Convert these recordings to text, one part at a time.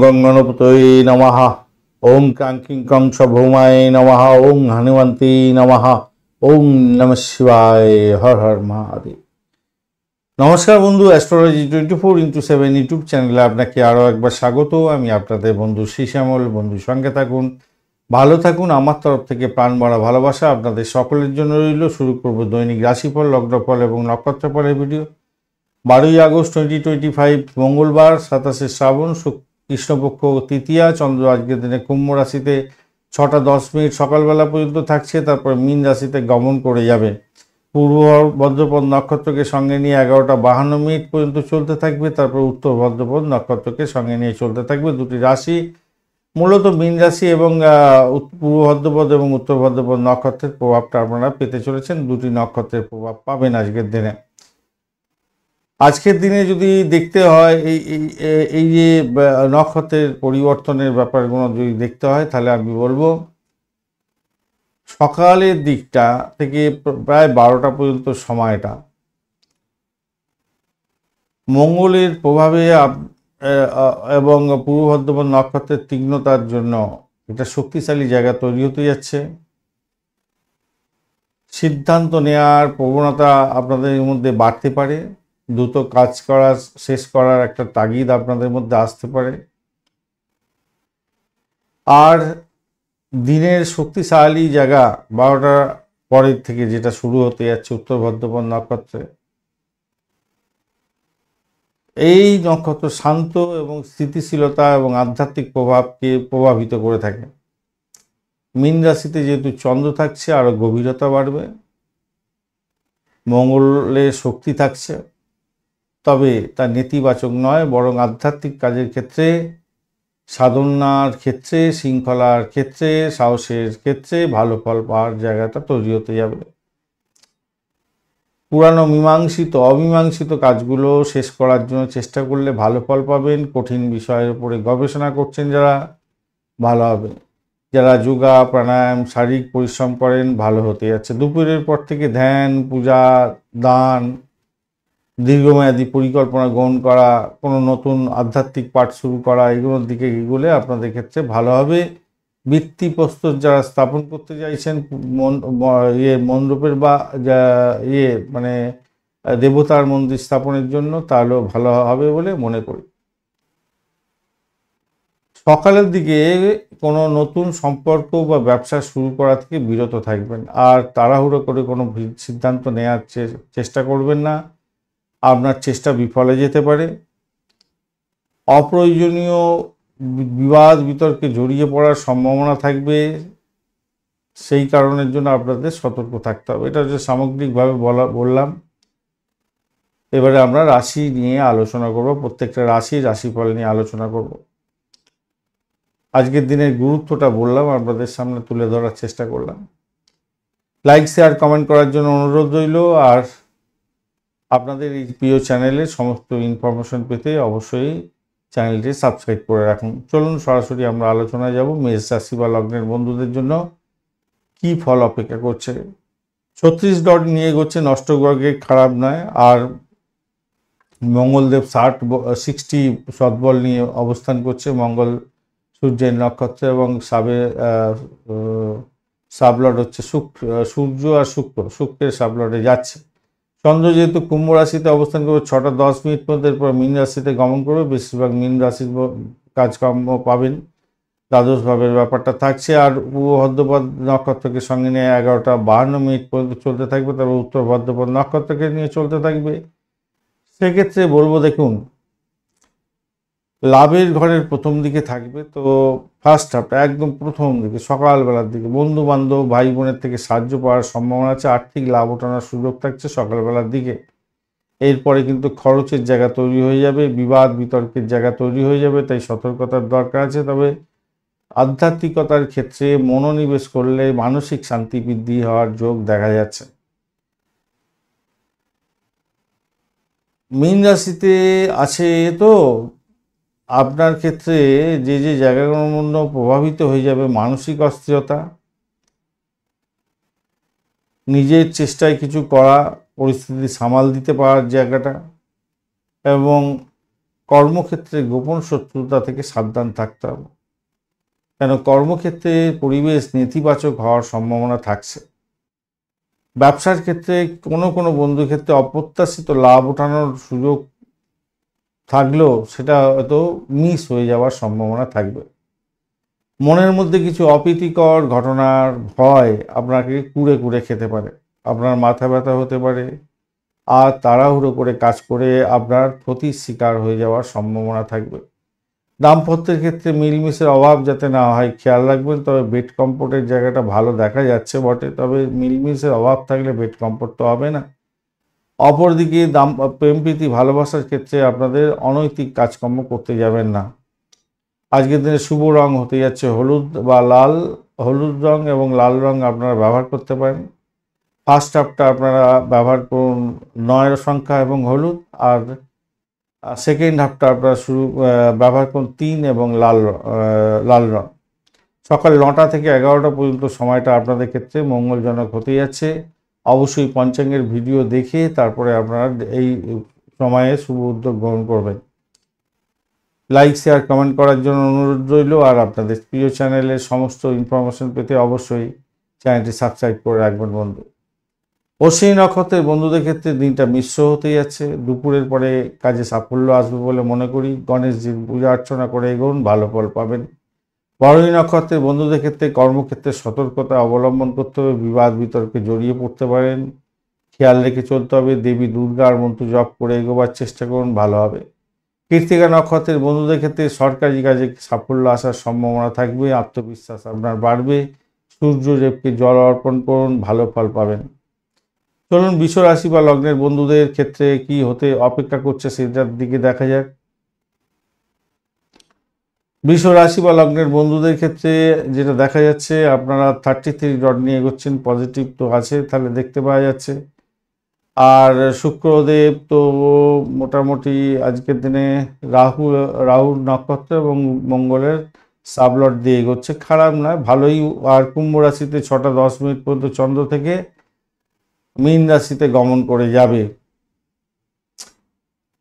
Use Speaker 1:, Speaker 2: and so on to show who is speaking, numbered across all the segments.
Speaker 1: गं गणपतये नमः। ओं क्रांकिं कंस भौमाय नमः। ओं हनुमन्ते नमः। ओं नमः शिवाय। हर हर महादेव। नमस्कार बंधु, एस्ट्रोलॉजी 24x7 यूट्यूब चैनेले आपनाके आरो एकबार स्वागत। आमि आपनादेर बंधु श्रीश्यामल। बंधु संगे थाकुन, भालो थाकुन। आमार तरफ थेके प्राण भरा भालोबासा आपनादेर सकलेर जोन्नो रइल। शुरू करब दैनिक राशिफल, लग्नफल एबं नक्षत्रफलेर भिडियो। 12 আগস্ট 2025 मंगलवार 27 श्रावण कृष्णपक्ष तृतीया। चंद्र आजकेर दिने कुम्भ राशिते 6টা 10 मिनट सकालबेला पर्यन्त थाकছে, তারপর मीन राशिते गमन करे যাবে। पूर्व भद्रपद नक्षत्रके संगे निये 11টা 52 मिनट पर्यन्त चलते थाकবে, তারপর उत्तर भद्रपद नक्षत्रके संगे निये चलते थाकবে। দুটি রাশি মূলত मीन राशि এবং पूर्व भद्रपद এবং उत्तर भद्रपद नक्षत्रेर प्रभावটা আপনারা পেতে চলেছেন। দুটি নক্ষত্রের প্রভাব পাবেন আজকের দিনে। আজকের দিনে যদি দেখতে হয় এই যে নক্ষত্রের পরিবর্তনের ব্যাপারগুলো যদি দেখতে হয়, তাহলে আমি বলবো সকালের দিকটা থেকে প্রায় 12টা পর্যন্ত সময়টা মঙ্গলের প্রভাবে এবং পূর্ব ভদ্রপদ নক্ষত্রের তীক্ষ্ণতার জন্য একটা শক্তিশালী জায়গা তৈরি হতে যাচ্ছে। সিদ্ধান্ত নেওয়ার প্রবণতা আপনাদের মধ্যে বাড়তে পারে। দ্রুত কাজ করা শেষ করার একটা তাগিদ আপনাদের মধ্যে আসতে পারে। আর দিনের শক্তিশালী জায়গা 12টার পরের থেকে যেটা শুরু হতে যাচ্ছে উত্তর ভদ্রপদ নক্ষত্রে, এই নক্ষত্র শান্ত এবং স্থিতিশীলতা এবং আধ্যাত্মিক প্রভাবকে প্রভাবিত করে থাকে। মীন রাশিতে যেহেতু চন্দ্র থাকছে, আরো গভীরতা বাড়বে। মঙ্গলের শক্তি থাকছে, তবে তা নেতিবাচক নয়, বরং আধ্যাত্মিক কাজের ক্ষেত্রে, সাধনার ক্ষেত্রে, শৃঙ্খলার ক্ষেত্রে, সাহসের ক্ষেত্রে ভালো ফল পাওয়ার জায়গাটা তৈরি হতে যাবে। পুরানো অমীমাংসিত কাজগুলো শেষ করার জন্য চেষ্টা করলে ভালো ফল পাবেন। কঠিন বিষয়ের উপরে গবেষণা করছেন যারা, ভালো হবে। যারা যোগা প্রাণায়াম শারীরিক পরিশ্রম করেন, ভালো হতে যাচ্ছে। দুপুরের পর থেকে ধ্যান, পূজা, দান, দীর্ঘমেয়াদী পরিকল্পনা গ্রহণ করা, কোনো নতুন আধ্যাত্মিক পাঠ শুরু করা, এগুলোর দিকে এগুলো আপনাদের ক্ষেত্রে ভালো হবে। ভিত্তিপ্রস্তর যারা স্থাপন করতে চাইছেন মণ্ডপের বা মানে দেবতার মন্দির স্থাপনের জন্য, তাহলেও ভালো হবে বলে মনে করি। সকালের দিকে কোনো নতুন সম্পর্ক বা ব্যবসা শুরু করা থেকে বিরত থাকবেন। আর তাড়াহুড়ো করে কোনো সিদ্ধান্ত নেওয়ার চেষ্টা করবেন না, আপনার চেষ্টা বিফলে যেতে পারে। অপ্রয়োজনীয় বিবাদ বিতর্কে জড়িয়ে পড়ার সম্ভাবনা থাকবে, সেই কারণের জন্য আপনাদের সতর্ক থাকতে হবে। এটা হচ্ছে সামগ্রিকভাবে বললাম। এবারে আমরা রাশি নিয়ে আলোচনা করব, প্রত্যেকটা রাশিফল নিয়ে আলোচনা করব। আজকের দিনের গুরুত্বটা বললাম, আপনাদের সামনে তুলে ধরার চেষ্টা করলাম। লাইক শেয়ার কমেন্ট করার জন্য অনুরোধ রইল। আর আপনাদের এই প্রিয় চ্যানেলে সমস্ত ইনফরমেশন পেতে অবশ্যই চ্যানেলটি সাবস্ক্রাইব করে রাখুন। চলুন সরাসরি আমরা আলোচনায় যাব। মেষ রাশি বা লগ্নের বন্ধুদের জন্য কি ফল অপেক্ষা করছে। 36 ডট নিয়ে এগোচ্ছে, নষ্টগ্রহে খারাপ নয়। আর মঙ্গলদেব 60 সদ্বল নিয়ে অবস্থান করছে। মঙ্গল সূর্যের নক্ষত্র এবং সাবলট হচ্ছে সূর্য আর শুক্রের সাবলটে যাচ্ছে। চন্দ্র যেহেতু কুম্ভ রাশিতে অবস্থান করবে 6টা 10 মিনিট পর্যন্ত, এরপর মীন রাশিতে গমন করবে। বেশিরভাগ মীন রাশির কাজকর্ম পাবেন, দ্বাদশ ভাবের ব্যাপারটা থাকছে। আর পূর্ব ভদ্রপদ নক্ষত্রকে সঙ্গে নিয়ে 11টা 52 মিনিট পর্যন্ত চলতে থাকবে, তারপর উত্তর ভদ্রপদ নক্ষত্রকে নিয়ে চলতে থাকবে। সেক্ষেত্রে বলবো, দেখুন, লাভের ঘরের প্রথম দিকে থাকবে। তো ফার্স্ট হাফটা একদম প্রথম দিকে সকালবেলার দিকে বন্ধু বান্ধব ভাই বোনের থেকে সাহায্য পাওয়ার সম্ভাবনা আছে। আর্থিক লাভ ওঠানোর সুযোগ থাকছে সকালবেলার দিকে। এরপরে কিন্তু খরচের জায়গা তৈরি হয়ে যাবে, বিবাদ বিতর্কের জায়গা তৈরি হয়ে যাবে, তাই সতর্কতার দরকার আছে। তবে আধ্যাত্মিকতার ক্ষেত্রে মনোনিবেশ করলে মানসিক শান্তি বৃদ্ধি হওয়ার যোগ দেখা যাচ্ছে। মীন রাশিতে আছে, তো আপনার ক্ষেত্রে যে জায়গাগুলোর মধ্যে প্রভাবিত হয়ে যাবে মানসিক অস্থিরতা, নিজের চেষ্টায় কিছু করা, পরিস্থিতি সামাল দিতে পারার জায়গাটা, এবং কর্মক্ষেত্রে গোপন শত্রুতা থেকে সাবধান থাকতে হবে, কেন কর্মক্ষেত্রে পরিবেশ নেতিবাচক হওয়ার সম্ভাবনা থাকছে। ব্যবসার ক্ষেত্রে কোনো বন্ধুর ক্ষেত্রে অপ্রত্যাশিত লাভ ওঠানোর সুযোগ থাকলেও সেটা হয়তো মিস হয়ে যাওয়ার সম্ভাবনা থাকবে। মনের মধ্যে কিছু অপ্রীতিকর ঘটনার ভয় আপনাকে কুড়ে কুড়ে খেতে পারে, আপনার মাথা ব্যথা হতে পারে, আর তাড়াহুড়ো করে কাজ করে আপনার ক্ষতির শিকার হয়ে যাওয়ার সম্ভাবনা থাকবে। দাম্পত্যের ক্ষেত্রে মিলমিশের অভাব যাতে না হয় খেয়াল রাখবেন, তবে বেড কমফোর্টের জায়গাটা ভালো দেখা যাচ্ছে বটে, তবে মিলমিশের অভাব থাকলে বেড কমফোর্ট তো হবে না। অপরদিকে প্রেম প্রীতি ভালোবাসার ক্ষেত্রে আপনাদের অনৈতিক কাজকর্ম করতে যাবেন না। আজকের দিনে শুভ রং হতে যাচ্ছে হলুদ বা লাল। হলুদ রং এবং লাল রং আপনারা ব্যবহার করতে পারেন। ফার্স্ট হাফটা আপনারা ব্যবহার করুন 9 সংখ্যা এবং হলুদ, আর সেকেন্ড হাফটা আপনারা ব্যবহার করুন 3 এবং লাল রং। সকাল 9টা থেকে 11টা পর্যন্ত সময়টা আপনাদের ক্ষেত্রে মঙ্গলজনক হতে যাচ্ছে। অবশ্যই পঞ্চাঙ্গের ভিডিও দেখে তারপরে আপনারা এই সময়ে শুভ উদ্যোগ গ্রহণ করবেন। লাইক শেয়ার কমেন্ট করার জন্য অনুরোধ রইল, আর আপনাদের প্রিয় চ্যানেলের সমস্ত ইনফরমেশন পেতে অবশ্যই চ্যানেলটি সাবস্ক্রাইব করে রাখবেন বন্ধু। অশ্বিনী নক্ষত্রের বন্ধুদের ক্ষেত্রে দিনটা মিশ্র হতে যাচ্ছে। দুপুরের পরে কাজে সাফল্য আসবে বলে মনে করি। গণেশজির পূজা অর্চনা করে এগোন, ভালো ফল পাবেন। ভরণী নক্ষত্রের বন্ধুদের ক্ষেত্রে কর্মক্ষেত্রে সতর্কতা অবলম্বন করতে হবে, বিবাদ বিতর্কে জড়িয়ে পড়তে পারেন, খেয়াল রেখে চলতে হবে। দেবী দুর্গার মন্ত্র জপ করে এগোবার চেষ্টা করুন, ভালো হবে। কৃত্তিকা নক্ষত্রের বন্ধুদের ক্ষেত্রে সরকারি কাজে সাফল্য আসার সম্ভাবনা থাকবে, আত্মবিশ্বাস আপনার বাড়বে। সূর্যদেবকে জল অর্পণ করুন, ভালো ফল পাবেন। চলুন বৃষ রাশি বা লগ্নের বন্ধুদের ক্ষেত্রে কি হতে অপেক্ষা করছে সেটার দিকে দেখা যাক। বৃষ রাশি বা লগ্নের বন্ধুদের ক্ষেত্রে যেটা দেখা যাচ্ছে, আপনারা 33 ডট নিয়ে এগোচ্ছেন, পজিটিভ তো আছে তাহলে দেখতে পাওয়া যাচ্ছে। আর শুক্রদেব তো মোটামুটি আজকের দিনে রাহুর নক্ষত্র এবং মঙ্গলের সাবলট দিয়ে এগোচ্ছে, খারাপ নয়, ভালোই। আর কুম্ভ রাশিতে 6টা 10 মিনিট পর্যন্ত চন্দ্র থেকে মীন রাশিতে গমন করে যাবে।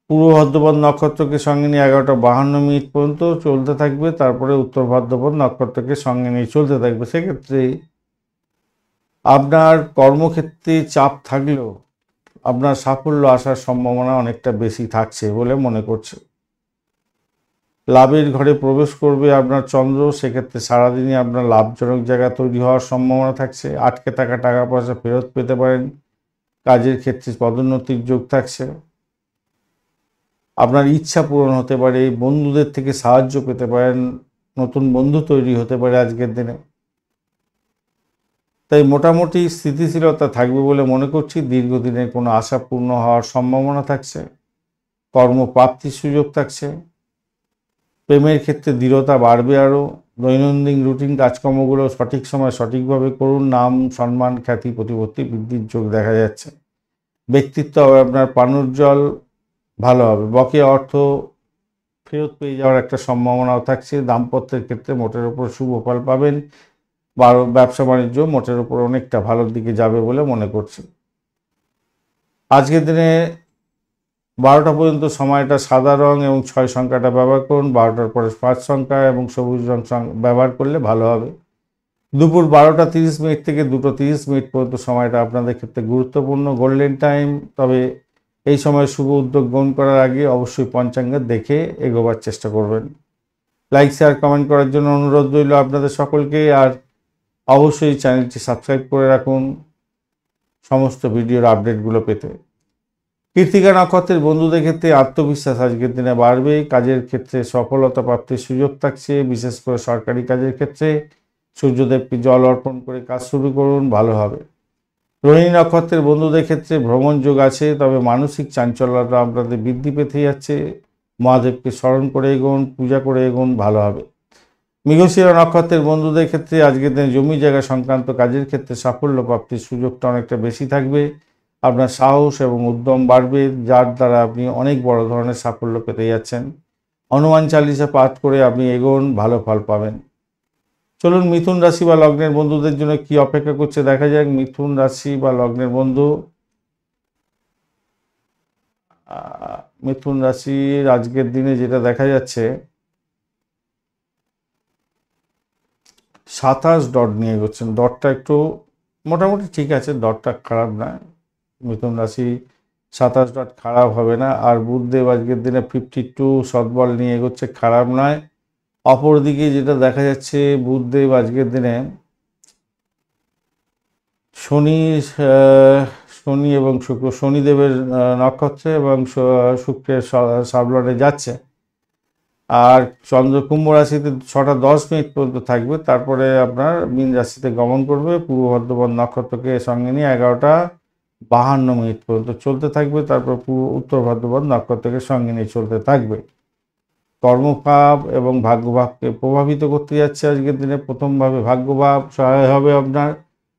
Speaker 1: পূর্ব ভাদ্রপদ নক্ষত্রকে সঙ্গে নিয়ে 11টা 52 মিনিট পর্যন্ত চলতে থাকবে, তারপরে উত্তর ভাদ্রপদ নক্ষত্রকে সঙ্গে নিয়ে চলতে থাকবে। সেক্ষেত্রে আপনার কর্মক্ষেত্রে চাপ থাকলেও আপনার সাফল্য আসার সম্ভাবনা অনেকটা বেশি থাকছে বলে মনে করছে। লাভের ঘরে প্রবেশ করবে আপনার চন্দ্র, সেক্ষেত্রে সারাদিনই আপনার লাভজনক জায়গা তৈরি হওয়ার সম্ভাবনা থাকছে। আটকে থাকা টাকা পয়সা ফেরত পেতে পারেন। কাজের ক্ষেত্রে পদোন্নতির যোগ থাকছে। আপনার ইচ্ছা পূরণ হতে পারে, বন্ধুদের থেকে সাহায্য পেতে পারেন, নতুন বন্ধু তৈরি হতে পারে আজকের দিনে। তাই মোটামুটি স্থিতিশীলতা থাকবে বলে মনে করছি। দীর্ঘদিনের কোনো আশা পূর্ণ হওয়ার সম্ভাবনা থাকছে। কর্মপ্রাপ্তির সুযোগ থাকছে। প্রেমের ক্ষেত্রে দৃঢ়তা বাড়বে আরও। দৈনন্দিন রুটিন কাজকর্মগুলো সঠিক সময় সঠিকভাবে করুন। নাম সম্মান খ্যাতি প্রতিপত্তি বৃদ্ধির যোগ দেখা যাচ্ছে। ব্যক্তিত্ব হবে আপনার প্রাণোজ্জ্বল, ভালো হবে। বকেয়া অর্থ ফেরত পেয়ে যাওয়ার একটা সম্ভাবনাও থাকছে। দাম্পত্যের ক্ষেত্রে মোটের ওপর শুভ ফল পাবেন। ব্যবসা বাণিজ্য মোটের ওপর অনেকটা ভালোর দিকে যাবে বলে মনে করছি। আজকের দিনে 12টা পর্যন্ত সময়টা সাদা রং এবং 6 সংখ্যাটা ব্যবহার করুন। 12টার পরে 5 সংখ্যা এবং সবুজ রং ব্যবহার করলে ভালো হবে। দুপুর 12টা 30 মিনিট থেকে 2টো 30 মিনিট পর্যন্ত সময়টা আপনাদের ক্ষেত্রে গুরুত্বপূর্ণ, গোল্ডেন টাইম। তবে এই সময় শুভ উদ্যোগ গ্রহণ করার আগে অবশ্যই পঞ্চাঙ্গ দেখে এগোবার চেষ্টা করবেন। লাইক শেয়ার কমেন্ট করার জন্য অনুরোধ রইল আপনাদের সকলকে, আর অবশ্যই চ্যানেলটি সাবস্ক্রাইব করে রাখুন সমস্ত ভিডিওর আপডেটগুলো পেতে। কৃত্তিকা নক্ষত্রের বন্ধুদের ক্ষেত্রে আত্মবিশ্বাস আজকের দিনে বাড়বে। কাজের ক্ষেত্রে সফলতা প্রাপ্তির সুযোগ থাকছে, বিশেষ করে সরকারি কাজের ক্ষেত্রে। সূর্যদেবকে জল অর্পণ করে কাজ শুরু করুন, ভালো হবে। রোহিণী নক্ষত্রের বন্ধুদের ক্ষেত্রে ভ্রমণ যোগ আছে, তবে মানসিক চাঞ্চল্যতা আপনাদের বৃদ্ধি পেতে যাচ্ছে। মহাদেবকে স্মরণ করে এগোন, পূজা করে এগোন, ভালো হবে। মৃগশিরা নক্ষত্রের বন্ধুদের ক্ষেত্রে আজকের দিনে জমি জায়গা সংক্রান্ত কাজের ক্ষেত্রে সাফল্য প্রাপ্তির সুযোগটা অনেকটা বেশি থাকবে। আপনার সাহস এবং উদ্যম বাড়বে, যার দ্বারা আপনি অনেক বড় ধরনের সাফল্য পেতে যাচ্ছেন। হনুমান চালিসা পাঠ করে আপনি এগোন, ভালো ফল পাবেন। চলুন মিথুন রাশি বা লগ্নের বন্ধুদের জন্য কি অপেক্ষা করছে দেখা যাক। মিথুন রাশি বা লগ্নের বন্ধু, মিথুন রাশির আজকের দিনে যেটা দেখা যাচ্ছে 27 ডট নিয়ে এগোচ্ছেন। ডটটা একটু মোটামুটি ঠিক আছে, ডটটা খারাপ না। মিথুন রাশি 27 ডট খারাপ হবে না। আর বুধদেব আজকের দিনে 52 সৎবল নিয়ে এগোচ্ছে, খারাপ নয়। অপরদিকে যেটা দেখা যাচ্ছে বুধদেব আজকের দিনে শনি শনি এবং শুক্র, শনিদেবের নক্ষত্রে এবং শুক্রের সাবলনে যাচ্ছে। আর চন্দ্র কুম্ভ রাশিতে 6টা 10 মিনিট পর্যন্ত থাকবে, তারপরে আপনার মীন রাশিতে গমন করবে। পূর্ব ভাদ্রপদ নক্ষত্রকে সঙ্গে নিয়ে 11টা 52 মিনিট পর্যন্ত চলতে থাকবে, তারপর উত্তর ভাদ্রপদ নক্ষত্রকে সঙ্গে নিয়ে চলতে থাকবে। কর্মভাব এবং ভাগ্যভাবকে প্রভাবিত করতে যাচ্ছে আজকের দিনে। প্রথমভাবে ভাগ্যভাব সহায় হবে, আপনার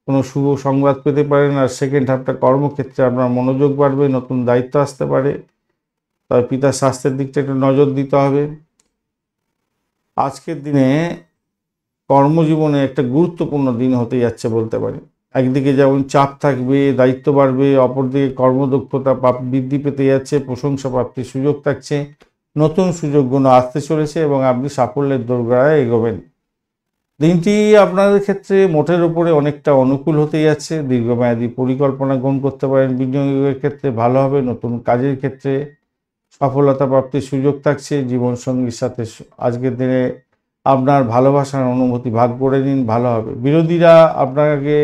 Speaker 1: কোনো শুভ সংবাদ পেতে পারেন। আর সেকেন্ড হাফটা কর্মক্ষেত্রে আপনার মনোযোগ বাড়বে, নতুন দায়িত্ব আসতে পারে। তবে পিতার স্বাস্থ্যের দিকটা একটু নজর দিতে হবে। আজকের দিনে কর্মজীবনে একটা গুরুত্বপূর্ণ দিন হতে যাচ্ছে বলতে পারি। একদিকে যেমন চাপ থাকবে, দায়িত্ব বাড়বে, অপরদিকে কর্মদক্ষতা বৃদ্ধি পেতে যাচ্ছে, প্রশংসা প্রাপ্তির সুযোগ থাকছে, নতুন সুযোগগুলো আসতে চলেছে এবং আপনি সাফল্যের দোরগোড়ায় এগোবেন। দিনটি আপনাদের ক্ষেত্রে মোটের উপরে অনেকটা অনুকূল হতে যাচ্ছে। দীর্ঘমেয়াদী পরিকল্পনা গ্রহণ করতে পারেন, বিনিয়োগের ক্ষেত্রে ভালো হবে। নতুন কাজের ক্ষেত্রে সফলতা প্রাপ্তির সুযোগ থাকছে। জীবনসঙ্গীর সাথে আজকের দিনে আপনার ভালোবাসার অনুভূতি ভাগ করে নিন, ভালো হবে। বিরোধীরা আপনাকে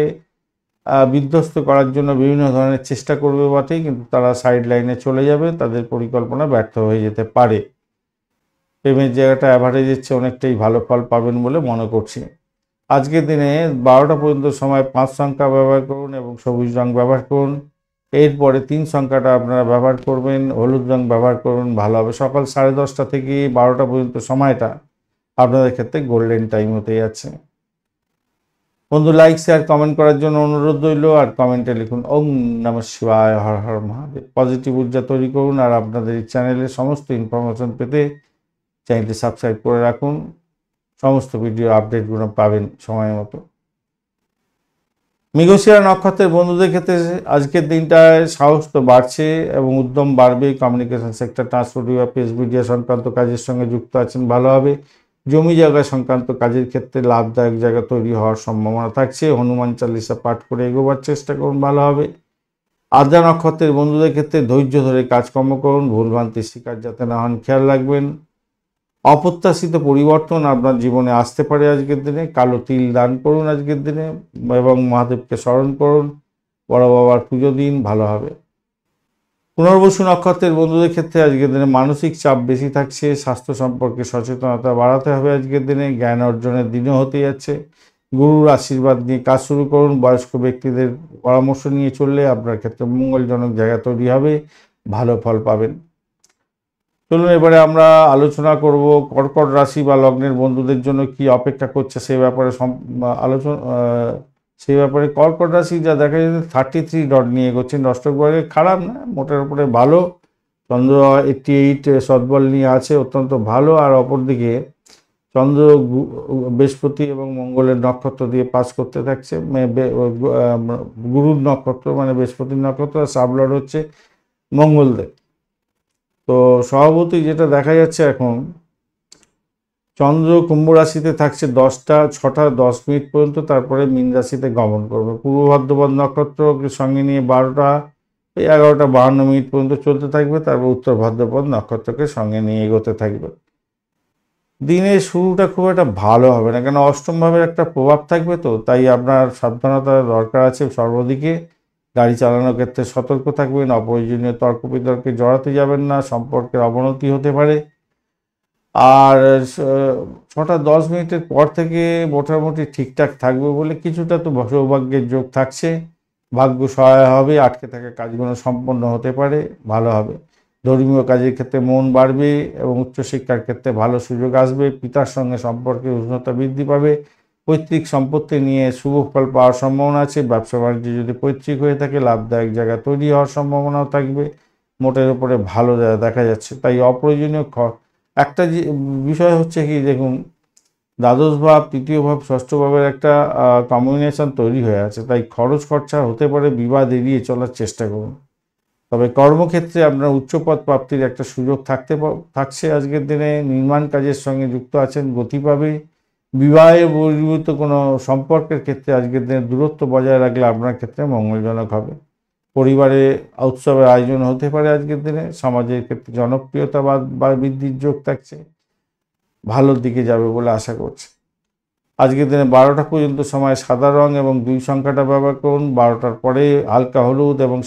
Speaker 1: বিধ্বস্ত করার জন্য বিভিন্ন ধরনের চেষ্টা করবে বটেই, কিন্তু তারা সাইড লাইনে চলে যাবে, তাদের পরিকল্পনা ব্যর্থ হয়ে যেতে পারে। প্রেমের জায়গাটা অ্যাভারেজের চেয়ে অনেকটাই ভালো ফল পাবেন বলে মনে করছি। আজকের দিনে 12টা পর্যন্ত সময় 5 সংখ্যা ব্যবহার করুন এবং সবুজ রং ব্যবহার করুন। এরপরে 3 সংখ্যাটা আপনারা ব্যবহার করবেন, হলুদ রং ব্যবহার করুন, ভালো হবে। সকাল 10:30 থেকে 12টা পর্যন্ত সময়টা আপনাদের ক্ষেত্রে গোল্ডেন টাইম হতে যাচ্ছে। বন্ধু, লাইক শেয়ার কমেন্ট করার জন্য অনুরোধ রইল। আর কমেন্টে লিখুন ওম নমঃ শিবায়, হর হর মহাদেব। পজিটিভ ঊর্জা তৈরি করুন। আর আপনাদের এই চ্যানেলের সমস্ত ইনফরমেশন পেতে চ্যানেলটি সাবস্ক্রাইব করে রাখুন, সমস্ত ভিডিও আপডেটগুলো পাবেন সময় মতো। মৃগশিরা নক্ষত্রের বন্ধুদের ক্ষেত্রে আজকের দিনটায় সাহস তো বাড়ছে এবং উদ্যম বাড়বে। কমিউনিকেশন সেক্টর, ট্রান্সপোর্ট বিভাগ, প্রেস মিডিয়া সংক্রান্ত কাজের সঙ্গে যুক্ত আছেন, ভালো হবে। জমি জায়গা সংক্রান্ত কাজের ক্ষেত্রে লাভদায়ক জায়গা তৈরি হওয়ার সম্ভাবনা থাকছে। হনুমান চালিসা পাঠ করে এগোবার চেষ্টা করুন, ভালো হবে। আদ্রা নক্ষত্রের বন্ধুদের ক্ষেত্রে ধৈর্য ধরে কাজকর্ম করুন, ভুলভ্রান্তির শিকার যাতে না হন খেয়াল রাখবেন। অপ্রত্যাশিত পরিবর্তন আপনার জীবনে আসতে পারে আজকের দিনে। কালো তিল দান করুন আজকের দিনে এবং মহাদেবকে স্মরণ করুন, বড় বাবার পুজো দিন, ভালো হবে। পুনর্বসু নক্ষত্রের বন্ধুদের ক্ষেত্রে আজকের দিনে মানসিক চাপ বেশি থাকছে। স্বাস্থ্য সম্পর্কে সচেতনতা বাড়াতে হবে আজকের দিনে। জ্ঞান অর্জনের দিনও হতে যাচ্ছে। গুরুর আশীর্বাদ নিয়ে কাজ শুরু করুন। বয়স্ক ব্যক্তিদের পরামর্শ নিয়ে চললে আপনার ক্ষেত্রে মঙ্গলজনক জায়গা তৈরি হবে, ভালো ফল পাবেন। চলুন এবারে আমরা আলোচনা করব কর্কট রাশি বা লগ্নের বন্ধুদের জন্য কি অপেক্ষা করছে সেই ব্যাপারে সেই ব্যাপারে কর্কট রাশি যা দেখা যাচ্ছে 33 ডট নিয়ে এগোচ্ছেন। অষ্টক ভাগে খারাপ না, মোটের উপরে ভালো। চন্দ্র 88 সৎবল নিয়ে আছে, অত্যন্ত ভালো। আর অপরদিকে চন্দ্র বৃহস্পতি এবং মঙ্গলের নক্ষত্র দিয়ে পাস করতে থাকছে। গুরুর নক্ষত্র মানে বৃহস্পতির নক্ষত্র, আর সাবলর্ড হচ্ছে মঙ্গলদেব। তো স্বভাবতই যেটা দেখা যাচ্ছে এখন চন্দ্র কুম্ভ রাশিতে থাকছে 6টা 10 মিনিট পর্যন্ত, তারপরে মীন রাশিতে গমন করবে। পূর্ব ভাদ্রপদ নক্ষত্রকে সঙ্গে নিয়ে 11টা 52 মিনিট পর্যন্ত চলতে থাকবে, তারপর উত্তর ভাদ্রপদ নক্ষত্রকে সঙ্গে নিয়ে এগোতে থাকবে। দিনের শুরুটা খুব একটা ভালো হবে না, কেন অষ্টম ভাবের একটা প্রভাব থাকবে, তো তাই আপনার সাবধানতার দরকার আছে সর্বদিকে। গাড়ি চালানোর ক্ষেত্রে সতর্ক থাকবেন, অপ্রয়োজনীয় তর্ক বিতর্কে জড়াতে যাবেন না, সম্পর্কের অবনতি হতে পারে। আর 6টা 10 মিনিটের পর থেকে মোটামুটি ঠিকঠাক থাকবে বলে কিছুটা তো সৌভাগ্যের যোগ থাকছে। ভাগ্য সহায় হবে, আটকে থাকা কাজগুলো সম্পন্ন হতে পারে, ভালো হবে। ধর্মীয় কাজের ক্ষেত্রে মন বাড়বে এবং উচ্চশিক্ষার ক্ষেত্রে ভালো সুযোগ আসবে। পিতার সঙ্গে সম্পর্কের উষ্ণতা বৃদ্ধি পাবে। পৈতৃক সম্পত্তি নিয়ে শুভ ফল পাওয়ার সম্ভাবনা আছে। ব্যবসা বাণিজ্য যদি পৈতৃক হয়ে থাকে লাভদায়ক জায়গা তৈরি হওয়ার সম্ভাবনাও থাকবে। মোটের উপরে ভালো দেখা যাচ্ছে। তাই অপ্রয়োজনীয় একটা যে বিষয় হচ্ছে কি, দেখুন দ্বাদশ ভাব, তৃতীয় ভাব, ষষ্ঠ ভাবের একটা কম্বিনেশন তৈরি হয়ে আছে, তাই খরচ খরচা হতে পারে। বিবাদ এড়িয়ে চলার চেষ্টা করুন। তবে কর্মক্ষেত্রে আপনার উচ্চপদ প্রাপ্তির একটা সুযোগ থাকছে আজকের দিনে। নির্মাণ কাজের সঙ্গে যুক্ত আছেন, গতি পাবে। বিবাহে বহির্ভূত কোনো সম্পর্কের ক্ষেত্রে আজকের দিনে দূরত্ব বজায় রাখলে আপনার ক্ষেত্রে মঙ্গলজনক হবে। পরিবারে উৎসবের আয়োজন হতে পারে আজকের দিনে। সমাজের ক্ষেত্রে জনপ্রিয়তা বা বৃদ্ধির যোগ থাকছে, ভালোর দিকে যাবে বলে আশা করছি। আজকের দিনে 12টা পর্যন্ত সময় সাদা রং এবং 2 সংখ্যাটা ব্যবহার করুন। 12টার পরে হালকা হলুদ এবং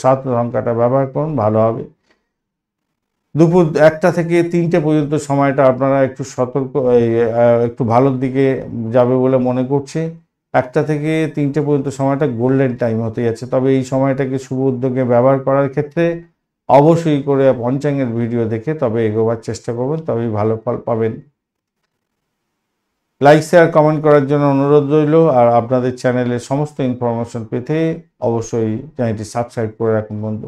Speaker 1: 7 সংখ্যাটা ব্যবহার করুন, ভালো হবে। দুপুর 1টা থেকে 3টে পর্যন্ত সময়টা আপনারা একটু সতর্ক, একটু ভালোর দিকে যাবে বলে মনে করছি। 1টা থেকে 3টে পর্যন্ত সময়টা গোল্ডেন টাইম হতে যাচ্ছে। তবে এই সময়টাকে শুভ উদ্যোগে ব্যবহার করার ক্ষেত্রে অবশ্যই করে পঞ্চাঙ্গের ভিডিও দেখে তবে এগোবার চেষ্টা করবেন, তবেই ভালো ফল পাবেন। লাইক শেয়ার কমেন্ট করার জন্য অনুরোধ রইল। আর আপনাদের চ্যানেলের সমস্ত ইনফরমেশন পেতে অবশ্যই চ্যানেলটি সাবস্ক্রাইব করে রাখুন বন্ধু।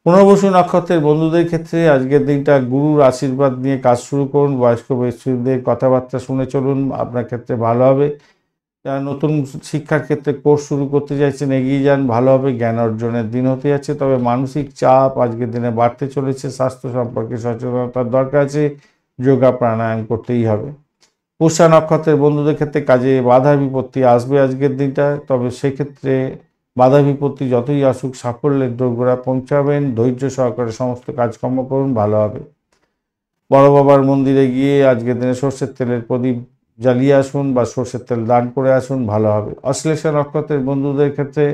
Speaker 1: পুনর্বসু নক্ষত্রের বন্ধুদের ক্ষেত্রে আজকের দিনটা গুরুর আশীর্বাদ নিয়ে কাজ শুরু করুন। বয়স্ক ব্যক্তিদের কথাবার্তা শুনে চলুন, আপনার ক্ষেত্রে ভালো হবে। যারা নতুন শিক্ষার ক্ষেত্রে কোর্স শুরু করতে চাইছেন, এগিয়ে যান, ভালো হবে। জ্ঞান অর্জনের দিন হতে যাচ্ছে। তবে মানসিক চাপ আজকের দিনে বাড়তে চলেছে। স্বাস্থ্য সম্পর্কে সচেতনতার দরকার আছে। যোগা প্রাণায়াম করতেই হবে। পুষ্যা নক্ষত্রের বন্ধুদের ক্ষেত্রে কাজে বাধা বিপত্তি আসবে আজকের দিনটা। তবে সেক্ষেত্রে বাধা বিপত্তি যতই আসুক সাফল্যের দোরগোড়া পৌঁছাবেন। ধৈর্য সহকারে সমস্ত কাজকর্ম করুন, ভালো হবে। বড় বাবার মন্দিরে গিয়ে আজকের দিনে সর্ষের তেলের প্রদীপ জ্বালিয়ে আসুন বা সর্ষের তেল দান করে আসুন, ভালো হবে। অশ্লেষা নক্ষত্রের বন্ধুদের ক্ষেত্রে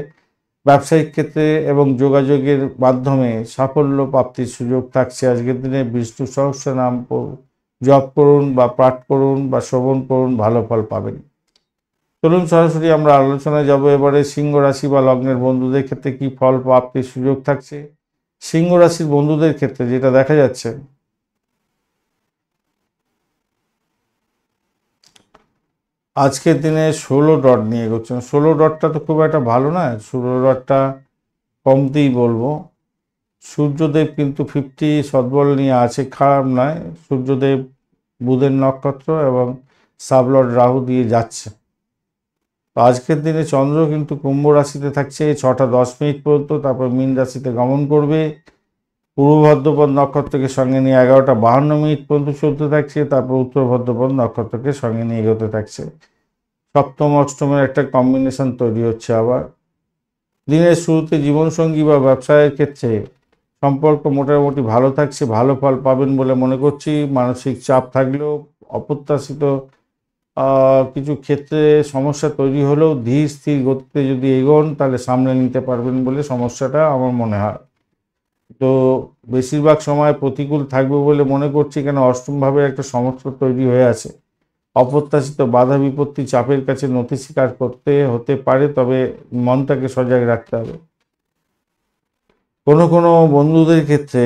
Speaker 1: ব্যবসায়িক ক্ষেত্রে এবং যোগাযোগের মাধ্যমে সাফল্য প্রাপ্তির সুযোগ থাকছে আজকের দিনে। বিষ্ণু সহস্র নাম জপ করুন বা পাঠ করুন বা শ্রবণ করুন, ভালো ফল পাবেন। চলুন সরাসরি আমরা আলোচনায় যাব এবারে সিংহ রাশি বা লগ্নের বন্ধুদের ক্ষেত্রে কি ফল প্রাপ্তির সুযোগ থাকছে। সিংহ রাশির বন্ধুদের ক্ষেত্রে যেটা দেখা যাচ্ছে, আজকের দিনে 16 ডট নিয়ে এগোচ্ছেন। 16 ডটটা তো খুব একটা ভালো না, 16 ডটটা কমতেই বলবো। সূর্যদেব কিন্তু 50 সদ্বল নিয়ে আছে, খারাপ নয়। সূর্যদেব বুধের নক্ষত্র এবং সাবলর্ড রাহু দিয়ে যাচ্ছে। তো আজকের দিনে চন্দ্র কিন্তু কুম্ভ রাশিতে থাকছে 6টা 10 মিনিট পর্যন্ত, তারপর মীন রাশিতে গমন করবে। পূর্ব ভাদ্রপদ নক্ষত্রকে সঙ্গে নিয়ে 11টা 52 মিনিট পর্যন্ত চলতে থাকছে, তারপর উত্তর ভাদ্রপদ নক্ষত্রকে সঙ্গে নিয়ে এগোতে থাকছে। সপ্তম অষ্টমের একটা কম্বিনেশন তৈরি হচ্ছে আবার। দিনের শুরুতে জীবনসঙ্গী বা ব্যবসায়ের ক্ষেত্রে সম্পর্ক মোটামুটি ভালো থাকছে, ভালো ফল পাবেন বলে মনে করছি। মানসিক চাপ থাকলেও অপ্রত্যাশিত কিছু ক্ষেত্রে সমস্যা তৈরি হলেও ধীর স্থির গতিতে যদি এগোন তাহলে সামলে নিতে পারবেন বলে সমস্যাটা আমার মনে হয়। তো বেশিরভাগ সময় প্রতিকূল থাকবে বলে মনে করছি, কেন অষ্টমভাবে একটা সমস্যা তৈরি হয়ে আছে। অপ্রত্যাশিত বাধা বিপত্তি চাপের কাছে নতি স্বীকার করতে হতে পারে, তবে মনটাকে সজাগ রাখতে হবে। কোনো কোনো বন্ধুদের ক্ষেত্রে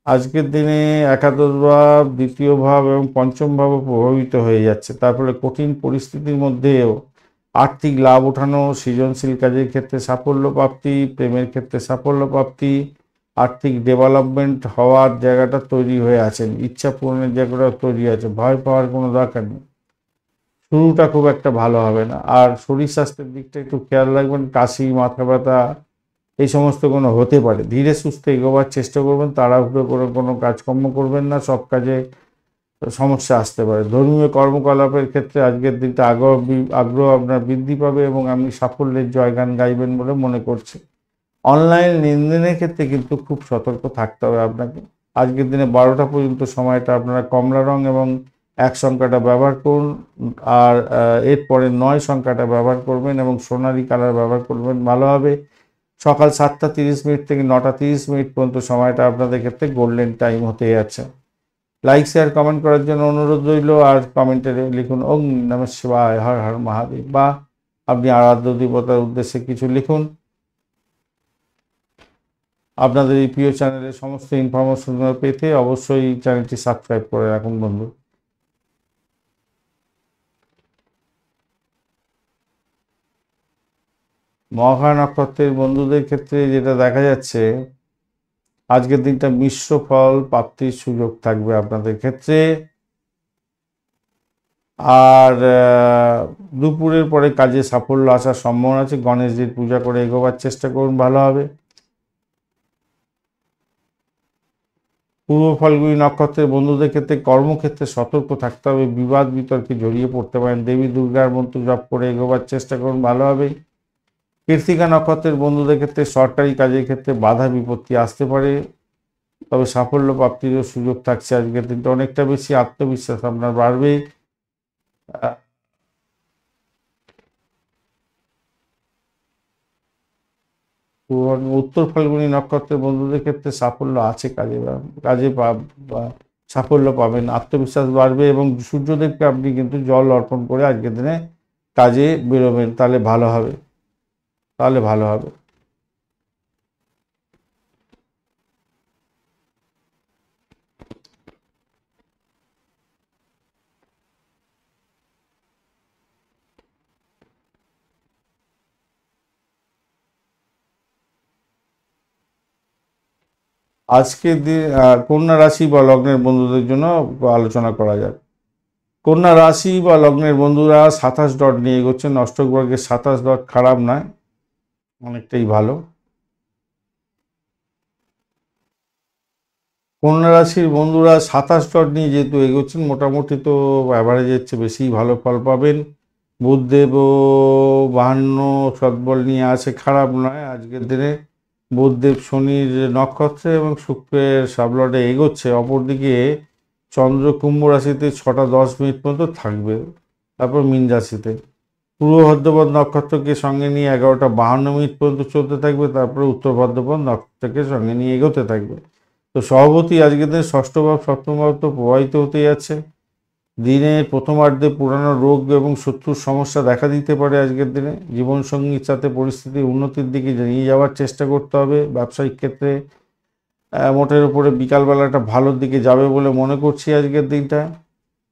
Speaker 1: আজকের দিনে একাদশ ভাব, দ্বিতীয় ভাব এবং পঞ্চম ভাবও প্রভাবিত হয়ে যাচ্ছে। তার ফলে কঠিন পরিস্থিতির মধ্যেও আর্থিক লাভ ওঠানো, সৃজনশীল কাজের ক্ষেত্রে সাফল্য প্রাপ্তি, প্রেমের ক্ষেত্রে সাফল্য প্রাপ্তি, আর্থিক ডেভেলপমেন্ট হওয়ার জায়গাটা তৈরি হয়ে আছেন, ইচ্ছা পূরণের জায়গাটা তৈরি আছে। ভয় পাওয়ার কোনো দরকার নেই। শুরুটা খুব একটা ভালো হবে না। আর শরীর স্বাস্থ্যের দিকটা একটু খেয়াল রাখবেন। কাশি, মাথা ব্যথা এই সমস্ত কোনো হতে পারে। ধীরে সুস্থে এগোবার চেষ্টা করবেন, তাড়াহুড়ো করে কোনো কাজকর্ম করবেন না, সব কাজে সমস্যা আসতে পারে। ধর্মীয় কর্মকলাপের ক্ষেত্রে আজকের দিনটা আগ্রহ আপনার বৃদ্ধি পাবে এবং আপনি সাফল্যের জয়গান গাইবেন বলে মনে করছি। অনলাইন লেনদেনের ক্ষেত্রে কিন্তু খুব সতর্ক থাকতে হবে আপনাকে। আজকের দিনে 12টা পর্যন্ত সময়টা আপনারা কমলা রং এবং 1 সংখ্যাটা ব্যবহার করুন। আর এরপরে 9 সংখ্যাটা ব্যবহার করবেন এবং সোনালি কালার ব্যবহার করবেন, ভালো হবে। সকাল 7টা 30 মিনিট থেকে 9টা 30 মিনিট পর্যন্ত সময়টা আপনাদের ক্ষেত্রে গোল্ডেন টাইম হতে যাচ্ছে। লাইক শেয়ার কমেন্ট করার জন্য অনুরোধ রইল। আর কমেন্টে লিখুন ওং নমঃ শিবায়, হর হর মহাদেব, বা আপনি আরাধ্য দেবতার উদ্দেশ্যে কিছু লিখুন। আপনাদের এই প্রিয় চ্যানেলের সমস্ত ইনফরমেশন পেতে অবশ্যই চ্যানেলটি সাবস্ক্রাইব করে রাখুন বন্ধু। মঘা নক্ষত্রের বন্ধুদের ক্ষেত্রে যেটা দেখা যাচ্ছে, আজকের দিনটা মিশ্র ফল প্রাপ্তির সুযোগ থাকবে আপনাদের ক্ষেত্রে। আর দুপুরের পরে কাজে সাফল্য আসার সম্ভাবনা আছে। গণেশজির পূজা করে এগোবার চেষ্টা করুন, ভালো হবে। পূর্ব ফাল্গুনী নক্ষত্রের বন্ধুদের ক্ষেত্রে কর্মক্ষেত্রে সতর্ক থাকতে হবে, বিবাদ বিতর্কে জড়িয়ে পড়তে পারেন। দেবী দুর্গার মন্ত্র জপ করে এগোবার চেষ্টা করুন, ভালো হবে। কৃত্তিকা নক্ষত্রের বন্ধুদের ক্ষেত্রে সরকারি কাজের ক্ষেত্রে বাধা বিপত্তি আসতে পারে, তবে সাফল্য প্রাপ্তিরও সুযোগ থাকছে আজকের দিনটা। অনেকটা বেশি আত্মবিশ্বাস আপনার বাড়বে। উত্তর ফাল্গুনী নক্ষত্রের বন্ধুদের ক্ষেত্রে সাফল্য আছে, কাজে সাফল্য পাবেন, আত্মবিশ্বাস বাড়বে এবং সূর্যদেবকে আপনি কিন্তু জল অর্পণ করে আজকের দিনে কাজে বেরোবেন, তাহলে ভালো হবে, তাহলে ভালো হবে। আজকে কন্যা রাশি বা লগ্নের বন্ধুদের জন্য আলোচনা করা যাক। কন্যা রাশি বা লগ্নের বন্ধুরা 27 ডট নিয়ে এগোচ্ছেন। অষ্টক বর্গের 27 ডট খারাপ নয়, অনেকটাই ভালো। কন্যা রাশির বন্ধুরা 27 ডট নিয়ে যেহেতু এগোচ্ছেন, মোটামুটি তো অ্যাভারেজের চেয়ে বেশি ভালো ফল পাবেন। বুধদেবও 52 সৎবল নিয়ে আছে, খারাপ নয় আজকের দিনে। বুধদেব শনির নক্ষত্রে এবং শুক্রের সাবলটে এগোচ্ছে। অপরদিকে চন্দ্র কুম্ভ রাশিতে 6টা 10 মিনিট পর্যন্ত থাকবে, তারপর মীন রাশিতে। পূর্ব ভাদ্রপদ নক্ষত্রকে সঙ্গে নিয়ে 11টা 52 মিনিট পর্যন্ত চলতে থাকবে, তারপরে উত্তর ভাদ্রপদ নক্ষত্রকে সঙ্গে নিয়ে এগোতে থাকবে। তো সভাপতি আজকের দিনে ষষ্ঠ ভাব সপ্তম ভাব তো প্রবাহিত হতে যাচ্ছে। দিনের প্রথমার্ধে পুরানো রোগ এবং শত্রুর সমস্যা দেখা দিতে পারে আজকের দিনে। জীবনসঙ্গীর সাথে পরিস্থিতি উন্নতির দিকে নিয়ে যাওয়ার চেষ্টা করতে হবে। ব্যবসায়িক ক্ষেত্রে মোটের উপরে বিকালবেলাটা ভালোর দিকে যাবে বলে মনে করছি আজকের দিনটা।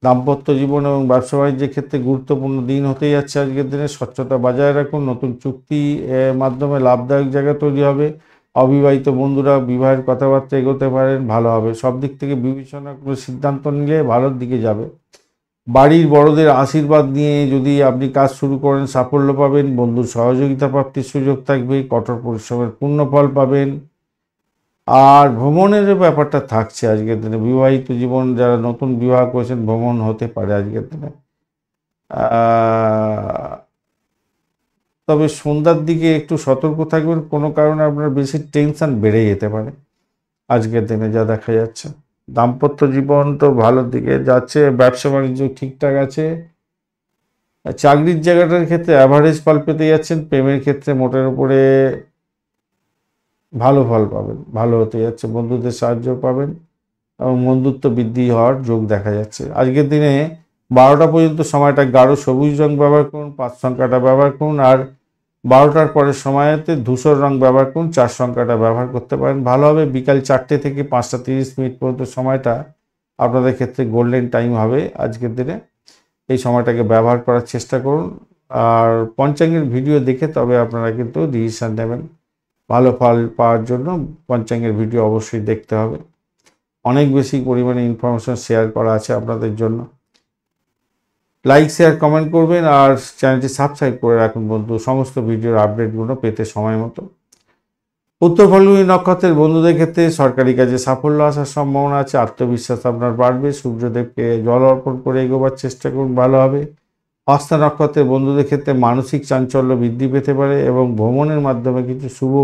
Speaker 1: দাম্পত্য জীবন এবং ব্যবসা বাণিজ্যের ক্ষেত্রে গুরুত্বপূর্ণ দিন হতে যাচ্ছে আজকের দিনে। স্বচ্ছতা বজায় রাখুন, নতুন চুক্তি মাধ্যমে লাভদায়ক জায়গা তৈরি হবে। অবিবাহিত বন্ধুরা বিবাহের কথাবার্তা এগোতে পারেন, ভালো হবে। সব দিক থেকে বিবেচনা করে সিদ্ধান্ত নিলে ভালোর দিকে যাবে। বাড়ির বড়দের আশীর্বাদ নিয়ে যদি আপনি কাজ শুরু করেন সাফল্য পাবেন। বন্ধুর সহযোগিতা প্রাপ্তির সুযোগ থাকবে, কঠোর পরিশ্রমের পূর্ণ ফল পাবেন। আর ভ্রমণের ব্যাপারটা থাকছে আজকের দিনে। বিবাহিত জীবন যারা নতুন বিবাহ করেছেন, ভ্রমণ হতে পারে আজকের দিনে। তবে সন্ধ্যার দিকে একটু সতর্ক থাকবেন, কোনো কারণে আপনার বেশি টেনশন বেড়ে যেতে পারে আজকের দিনে যা দেখা যাচ্ছে। দাম্পত্য জীবন তো ভালোর দিকে যাচ্ছে, ব্যবসা বাণিজ্য ঠিকঠাক আছে। চাকরির জায়গাটার ক্ষেত্রে অ্যাভারেজ ফল পেতে যাচ্ছেন। প্রেমের ক্ষেত্রে মোটের উপরে ভালো ফল পাবেন, ভালো হতে যাচ্ছে। বন্ধুদের সাহায্য পাবেন এবং বন্ধুত্ব বৃদ্ধি হওয়ার যোগ দেখা যাচ্ছে আজকের দিনে। 12টা পর্যন্ত সময়টা গাঢ় সবুজ রং ব্যবহার করুন, 5 সংখ্যাটা ব্যবহার করুন। আর 12টার পরের সময়তে ধূসর রং ব্যবহার করুন, 4 সংখ্যাটা ব্যবহার করতে পারেন, ভালো হবে। বিকাল 4টে থেকে 5টা 30 মিনিট পর্যন্ত সময়টা আপনাদের ক্ষেত্রে গোল্ডেন টাইম হবে আজকের দিনে। এই সময়টাকে ব্যবহার করার চেষ্টা করুন। আর পঞ্চাঙ্গের ভিডিও দেখে তবে আপনারা কিন্তু ডিসিশন নেবেন। ভালো ফল পাওয়ার জন্য পঞ্চাঙ্গের ভিডিও অবশ্যই দেখতে হবে। অনেক বেশি পরিমাণে ইনফরমেশন শেয়ার করা আছে আপনাদের জন্য। লাইক শেয়ার কমেন্ট করবেন আর চ্যানেলটি সাবস্ক্রাইব করে রাখুন বন্ধু, সমস্ত ভিডিওর আপডেটগুলো পেতে সময় মতো। উত্তর ফাল্গুনী নক্ষত্রের বন্ধুদের ক্ষেত্রে সরকারি কাজে সাফল্য আসার সম্ভাবনা আছে, আত্মবিশ্বাস আপনার বাড়বে। সূর্যদেবকে জল অর্পণ করে এগোবার চেষ্টা করুন, ভালো হবে। হস্তা নক্ষত্রের বন্ধুদের ক্ষেত্রে মানসিক চাঞ্চল্য বৃদ্ধি পেতে পারে এবং ভ্রমণের মাধ্যমে কিছু শুভ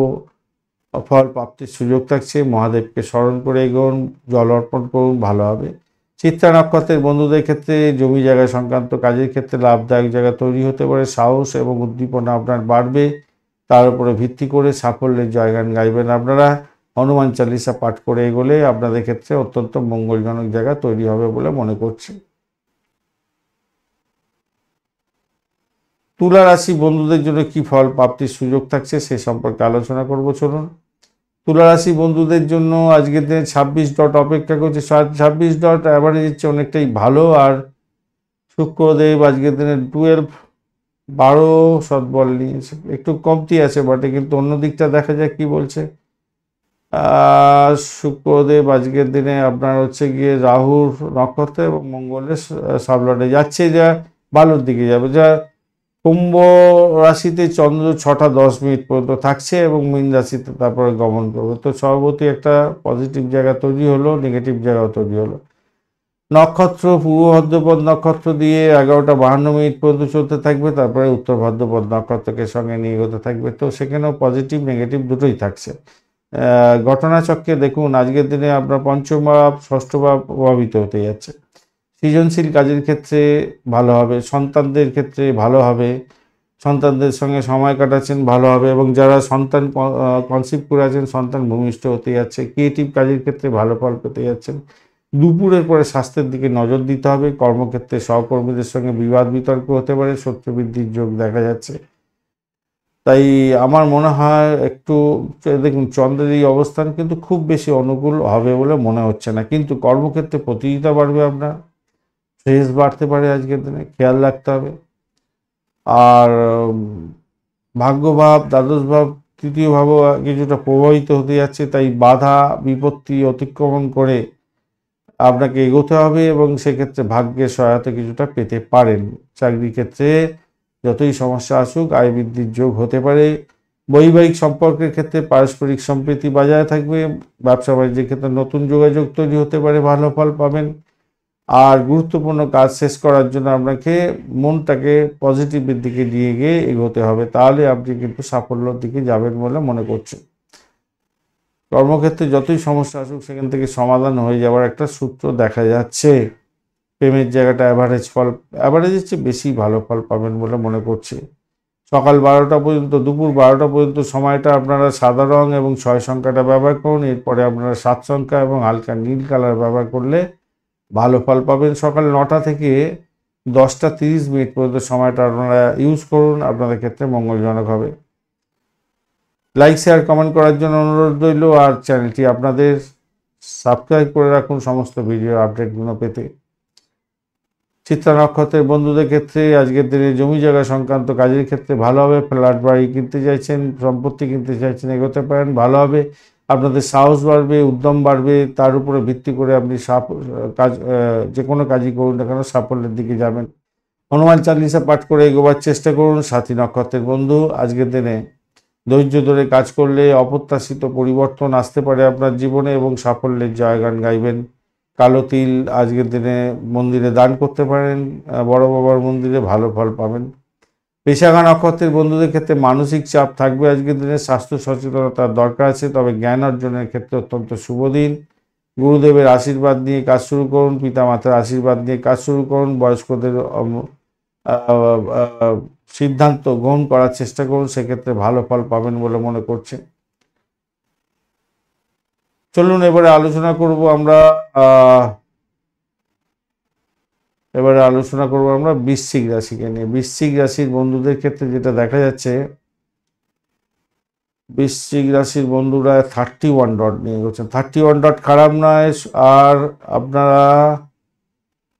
Speaker 1: ফল প্রাপ্তির সুযোগ থাকছে। মহাদেবকে স্মরণ করে এগোন, জল অর্পণ করুন, ভালো হবে। চিত্রা নক্ষত্রের বন্ধুদের ক্ষেত্রে জমি জায়গা সংক্রান্ত কাজের ক্ষেত্রে লাভদায়ক জায়গা তৈরি হতে পারে। সাহস এবং উদ্দীপনা আপনার বাড়বে, তার উপরে ভিত্তি করে সাফল্যের জয়গান গাইবেন আপনারা। হনুমান চালিসা পাঠ করে এগোলে আপনাদের ক্ষেত্রে অত্যন্ত মঙ্গলজনক জায়গা তৈরি হবে বলে মনে করছি। তুলা রাশি বন্ধুদের জন্য কি ফল প্রাপ্তির সুযোগ থাকছে সে সম্পর্কে আলোচনা করব, চলুন। তুলা রাশি বন্ধুদের জন্য আজকের দিনে 26 ডট অপেক্ষা করছে। 26 ডট অ্যাভারেজের চেয়ে অনেকটাই ভালো। আর শুক্রদেব আজকের দিনে 12 সৎবল নিয়েছে, একটু কমতি আছে বটে, কিন্তু অন্য দিকটা দেখা যাক কি বলছে। শুক্রদেব আজকের দিনে আপনার হচ্ছে গিয়ে রাহুর নক্ষত্রে এবং মঙ্গলের সাবলটে যাচ্ছে, যা ভালোর দিকে যাবে। যা কুম্ভ রাশিতে চন্দ্র 6টা 10 মিনিট পর্যন্ত থাকছে এবং মীন রাশিতে তারপরে গমন করবে। তো সর্বতি একটা পজিটিভ জায়গা তৈরি হলো, নেগেটিভ জায়গাও তৈরি হলো। নক্ষত্র পূর্ব ভাদ্রপদ নক্ষত্র দিয়ে 11টা 52 মিনিট পর্যন্ত চলতে থাকবে, তারপরে উত্তর ভাদ্রপদ নক্ষত্রকে সঙ্গে নিয়ে এগোতে থাকবে। তো সেখানেও পজিটিভ নেগেটিভ দুটোই থাকছে। ঘটনাচক্রে দেখুন আজকের দিনে আপনার পঞ্চম ভাব ষষ্ঠ ভাব প্রভাবিত হতে যাচ্ছে। সৃজনশীল কাজের ক্ষেত্রে ভালো হবে, সন্তানদের ক্ষেত্রে ভালো হবে, সন্তানদের সঙ্গে সময় কাটাচ্ছেন ভালো হবে, এবং যারা সন্তান কনসিভ করে আছেন সন্তান ভূমিষ্ঠ হতে যাচ্ছে। ক্রিয়েটিভ কাজের ক্ষেত্রে ভালো ফল পেতে যাচ্ছেন। দুপুরের পরে স্বাস্থ্যের দিকে নজর দিতে হবে। কর্মক্ষেত্রে সহকর্মীদের সঙ্গে বিবাদ বিতর্ক হতে পারে, শত্রু বৃদ্ধির যোগ দেখা যাচ্ছে। তাই আমার মনে হয় একটু দেখুন চন্দ্রের এই অবস্থান কিন্তু খুব বেশি অনুকূল হবে বলে মনে হচ্ছে না, কিন্তু কর্মক্ষেত্রে প্রতিযোগিতা বাড়বে, আপনার স্ট্রেস বাড়তে পারে আজকের দিনে, খেয়াল রাখতে হবে। আর ভাগ্যভাব দ্বাদশ ভাব তৃতীয় ভাবও কিছুটা প্রভাবিত হতে যাচ্ছে। তাই বাধা বিপত্তি অতিক্রমণ করে আপনাকে এগোতে হবে এবং সেক্ষেত্রে ভাগ্যের সহায়তা কিছুটা পেতে পারেন। চাকরির ক্ষেত্রে যতই সমস্যা আসুক আয় বৃদ্ধির যোগ হতে পারে। বৈবাহিক সম্পর্কের ক্ষেত্রে পারস্পরিক সম্প্রীতি বজায় থাকবে। ব্যবসা বাণিজ্যের ক্ষেত্রে নতুন যোগাযোগ তৈরি হতে পারে, ভালো ফল পাবেন। আর গুরুত্বপূর্ণ কাজ শেষ করার জন্য আপনাকে মনটাকে পজিটিভের দিকে নিয়ে গিয়ে এগোতে হবে, তাহলে আপনি কিন্তু সাফল্যের দিকে যাবেন বলে মনে করছেন। কর্মক্ষেত্রে যতই সমস্যা আসুক সেখান থেকে সমাধান হয়ে যাওয়ার একটা সূত্র দেখা যাচ্ছে। প্রেমের জায়গাটা অ্যাভারেজের চেয়ে বেশি ভালো ফল পাবেন বলে মনে করছি। সকাল 12টা পর্যন্ত দুপুর 12টা পর্যন্ত সময়টা আপনারা সাদা রং এবং 6 সংখ্যাটা ব্যবহার করুন। এরপরে আপনারা 7 সংখ্যা এবং হালকা নীল কালার ব্যবহার করলে ভালো ফল পাবেন। সকাল 9টা থেকে 10টা 30 মিনিট পর্যন্ত সময়টা আপনারা ইউজ করুন, আপনাদের ক্ষেত্রে মঙ্গলজনক হবে। লাইক শেয়ার কমেন্ট করার জন্য অনুরোধ রইল, আর চ্যানেলটি আপনাদের সাবস্ক্রাইব করে রাখুন সমস্ত ভিডিও আপডেটগুলো পেতে। চিত্রা নক্ষত্রের বন্ধুদের ক্ষেত্রে আজকের দিনে জমি জায়গা সংক্রান্ত কাজের ক্ষেত্রে ভালো হবে। ফ্ল্যাট বাড়ি কিনতে চাইছেন, সম্পত্তি কিনতে চাইছেন, এগোতে পারেন, ভালো হবে। আপনাদের সাহস বাড়বে, উদ্যম বাড়বে, তার উপরে ভিত্তি করে আপনি কাজ যে কোনো কাজই করুন না কেন সাফল্যের দিকে যাবেন। হনুমান চালিসা পাঠ করে এগোবার চেষ্টা করুন। সাথী নক্ষত্রের বন্ধু আজকের দিনে ধৈর্য ধরে কাজ করলে অপ্রত্যাশিত পরিবর্তন আসতে পারে আপনার জীবনে এবং সাফল্যের জয়গান গাইবেন। কালো তিল আজকের দিনে মন্দিরে দান করতে পারেন, বড় বাবার মন্দিরে ভালো ফল পাবেন। পেশাগত নক্ষত্রের বন্ধুদের ক্ষেত্রে মানসিক চাপ থাকবে আজকের দিনে, স্বাস্থ্য সচেতনতার দরকার আছে, তবে জ্ঞান অর্জনের ক্ষেত্রে অত্যন্ত শুভ দিন। গুরুদেবের আশীর্বাদ নিয়ে কাজ শুরু করুন, পিতামাতার আশীর্বাদ নিয়ে কাজ শুরু করুন, বয়স্কদের সিদ্ধান্ত গ্রহণ করার চেষ্টা করুন, সেক্ষেত্রে ভালো ফল পাবেন বলে মনে করছে। চলুন এবারে আলোচনা করব আমরা বৃশ্চিক রাশিকে নিয়ে। বৃশ্চিক রাশির বন্ধুদের ক্ষেত্রে যেটা দেখা যাচ্ছে, বৃশ্চিক রাশির বন্ধুরা 31 ডট নিয়ে গেছেন। 31 ডট খারাপ নয়। আর আপনারা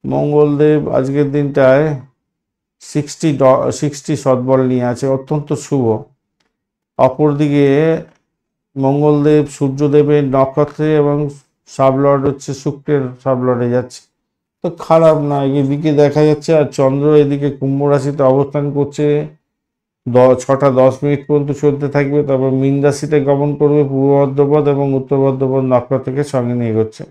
Speaker 1: মঙ্গলদেব আজকের দিনটায় 60 সদ্বল নিয়ে আছে, অত্যন্ত শুভ। অপরদিকে মঙ্গলদেব সূর্যদেবের নক্ষত্রে এবং সাবলর্ড হচ্ছে শুক্রের সাবলর্ডে যাচ্ছে, তো খারাপ নয় এদিকে দেখা যাচ্ছে। আর চন্দ্র এদিকে কুম্ভ রাশিতে অবস্থান করছে, 6টা 10 মিনিট পর্যন্ত চলতে থাকবে, তারপর মীন রাশিতে গমন করবে পূর্ব ভাদ্রপদ এবং উত্তর ভাদ্রপদ নক্ষত্রকে সঙ্গে নিয়ে এগোচ্ছে।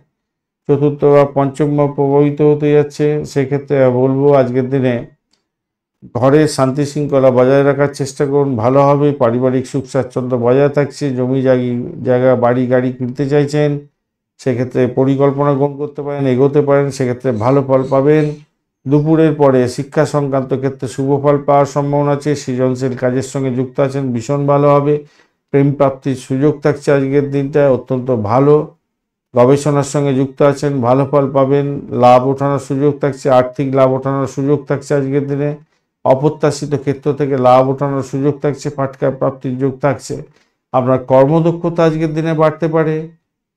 Speaker 1: চতুর্থ বা পঞ্চম ভাব প্রভাবিত হতে যাচ্ছে। সেক্ষেত্রে বলবো আজকের দিনে ঘরের শান্তি শৃঙ্খলা বজায় রাখার চেষ্টা করুন, ভালো হবে। পারিবারিক সুখ স্বাচ্ছন্দ্য বজায় থাকছে। জমি জায়গা বাড়ি গাড়ি কিনতে চাইছেন, সেক্ষেত্রে পরিকল্পনা গ্রহণ করতে পারেন, এগোতে পারেন, সেক্ষেত্রে ভালো ফল পাবেন। দুপুরের পরে শিক্ষা সংক্রান্ত ক্ষেত্রে শুভ ফল পাওয়ার সম্ভাবনা আছে। সৃজনশীল কাজের সঙ্গে যুক্ত আছেন, ভীষণ ভালো হবে। প্রেম প্রাপ্তির সুযোগ থাকছে আজকের দিনটা, অত্যন্ত ভালো। গবেষণার সঙ্গে যুক্ত আছেন, ভালো ফল পাবেন। লাভ ওঠানোর সুযোগ থাকছে, আর্থিক লাভ ওঠানোর সুযোগ থাকছে আজকের দিনে। অপ্রত্যাশিত ক্ষেত্র থেকে লাভ ওঠানোর সুযোগ থাকছে, ফাটকা প্রাপ্তির যোগ থাকছে। আপনার কর্মদক্ষতা আজকের দিনে বাড়তে পারে।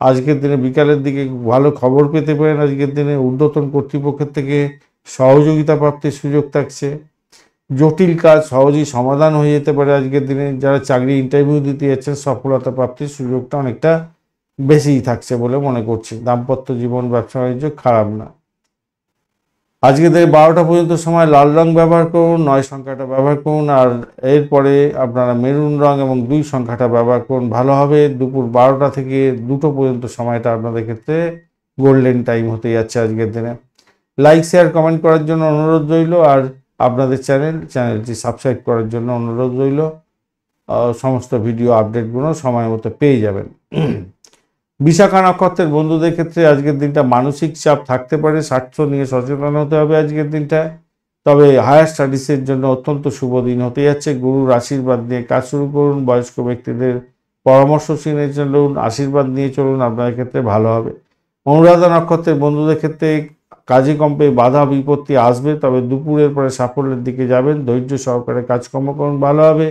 Speaker 1: আজকের দিনে বিকালের দিকে ভালো খবর পেতে পারেন। আজকের দিনে ঊর্ধ্বতন কর্তৃপক্ষের থেকে সহযোগিতা প্রাপ্তির সুযোগ থাকছে। জটিল কাজ সহজেই সমাধান হয়ে যেতে পারে আজকের দিনে। যারা চাকরি ইন্টারভিউ দিতে যাচ্ছেন সফলতা প্রাপ্তির সুযোগটা অনেকটা বেশিই থাকছে বলে মনে করছি। দাম্পত্য জীবন, ব্যবসা বাণিজ্য খারাপ না। আজকে থেকে 12টা পর্যন্ত সময় লাল রং ব্যবহার করুন, 9 সংখ্যাটা ব্যবহার করুন, আর এরপরে আপনারা মেরুন রং এবং 2 সংখ্যাটা ব্যবহার করুন, ভালো হবে। দুপুর 12টা থেকে 2টো পর্যন্ত সময়টা আপনাদের ক্ষেত্রে গোল্ডেন টাইম হতে যাচ্ছে আজকের দিনে। লাইক, শেয়ার, কমেন্ট করার জন্য অনুরোধ রইল, আর আপনাদের চ্যানেলটি সাবস্ক্রাইব করার জন্য অনুরোধ রইল। সমস্ত ভিডিও আপডেটগুলো সময় মতো পেয়ে যাবেন। বিশাখা নক্ষত্রের বন্ধুদের ক্ষেত্রে আজকের দিনটা মানসিক চাপ থাকতে পারে, স্বার্থ নিয়ে সচেতন হতে হবে আজকের দিনটা। তবে হায়ার স্টাডিজের জন্য অত্যন্ত শুভ দিন হতে যাচ্ছে। গুরুর আশীর্বাদ নিয়ে কাজ শুরু করুন, বয়স্ক ব্যক্তিদের পরামর্শ শুনে চলুন, আশীর্বাদ নিয়ে চলুন, আপনাদের ক্ষেত্রে ভালো হবে। অনুরাধা নক্ষত্রের বন্ধুদের ক্ষেত্রে কাজে কম্পে বাধা বিপত্তি আসবে, তবে দুপুরের পরে সাফল্যের দিকে যাবেন। ধৈর্য সহকারে কাজকর্ম করুন, ভালো হবে।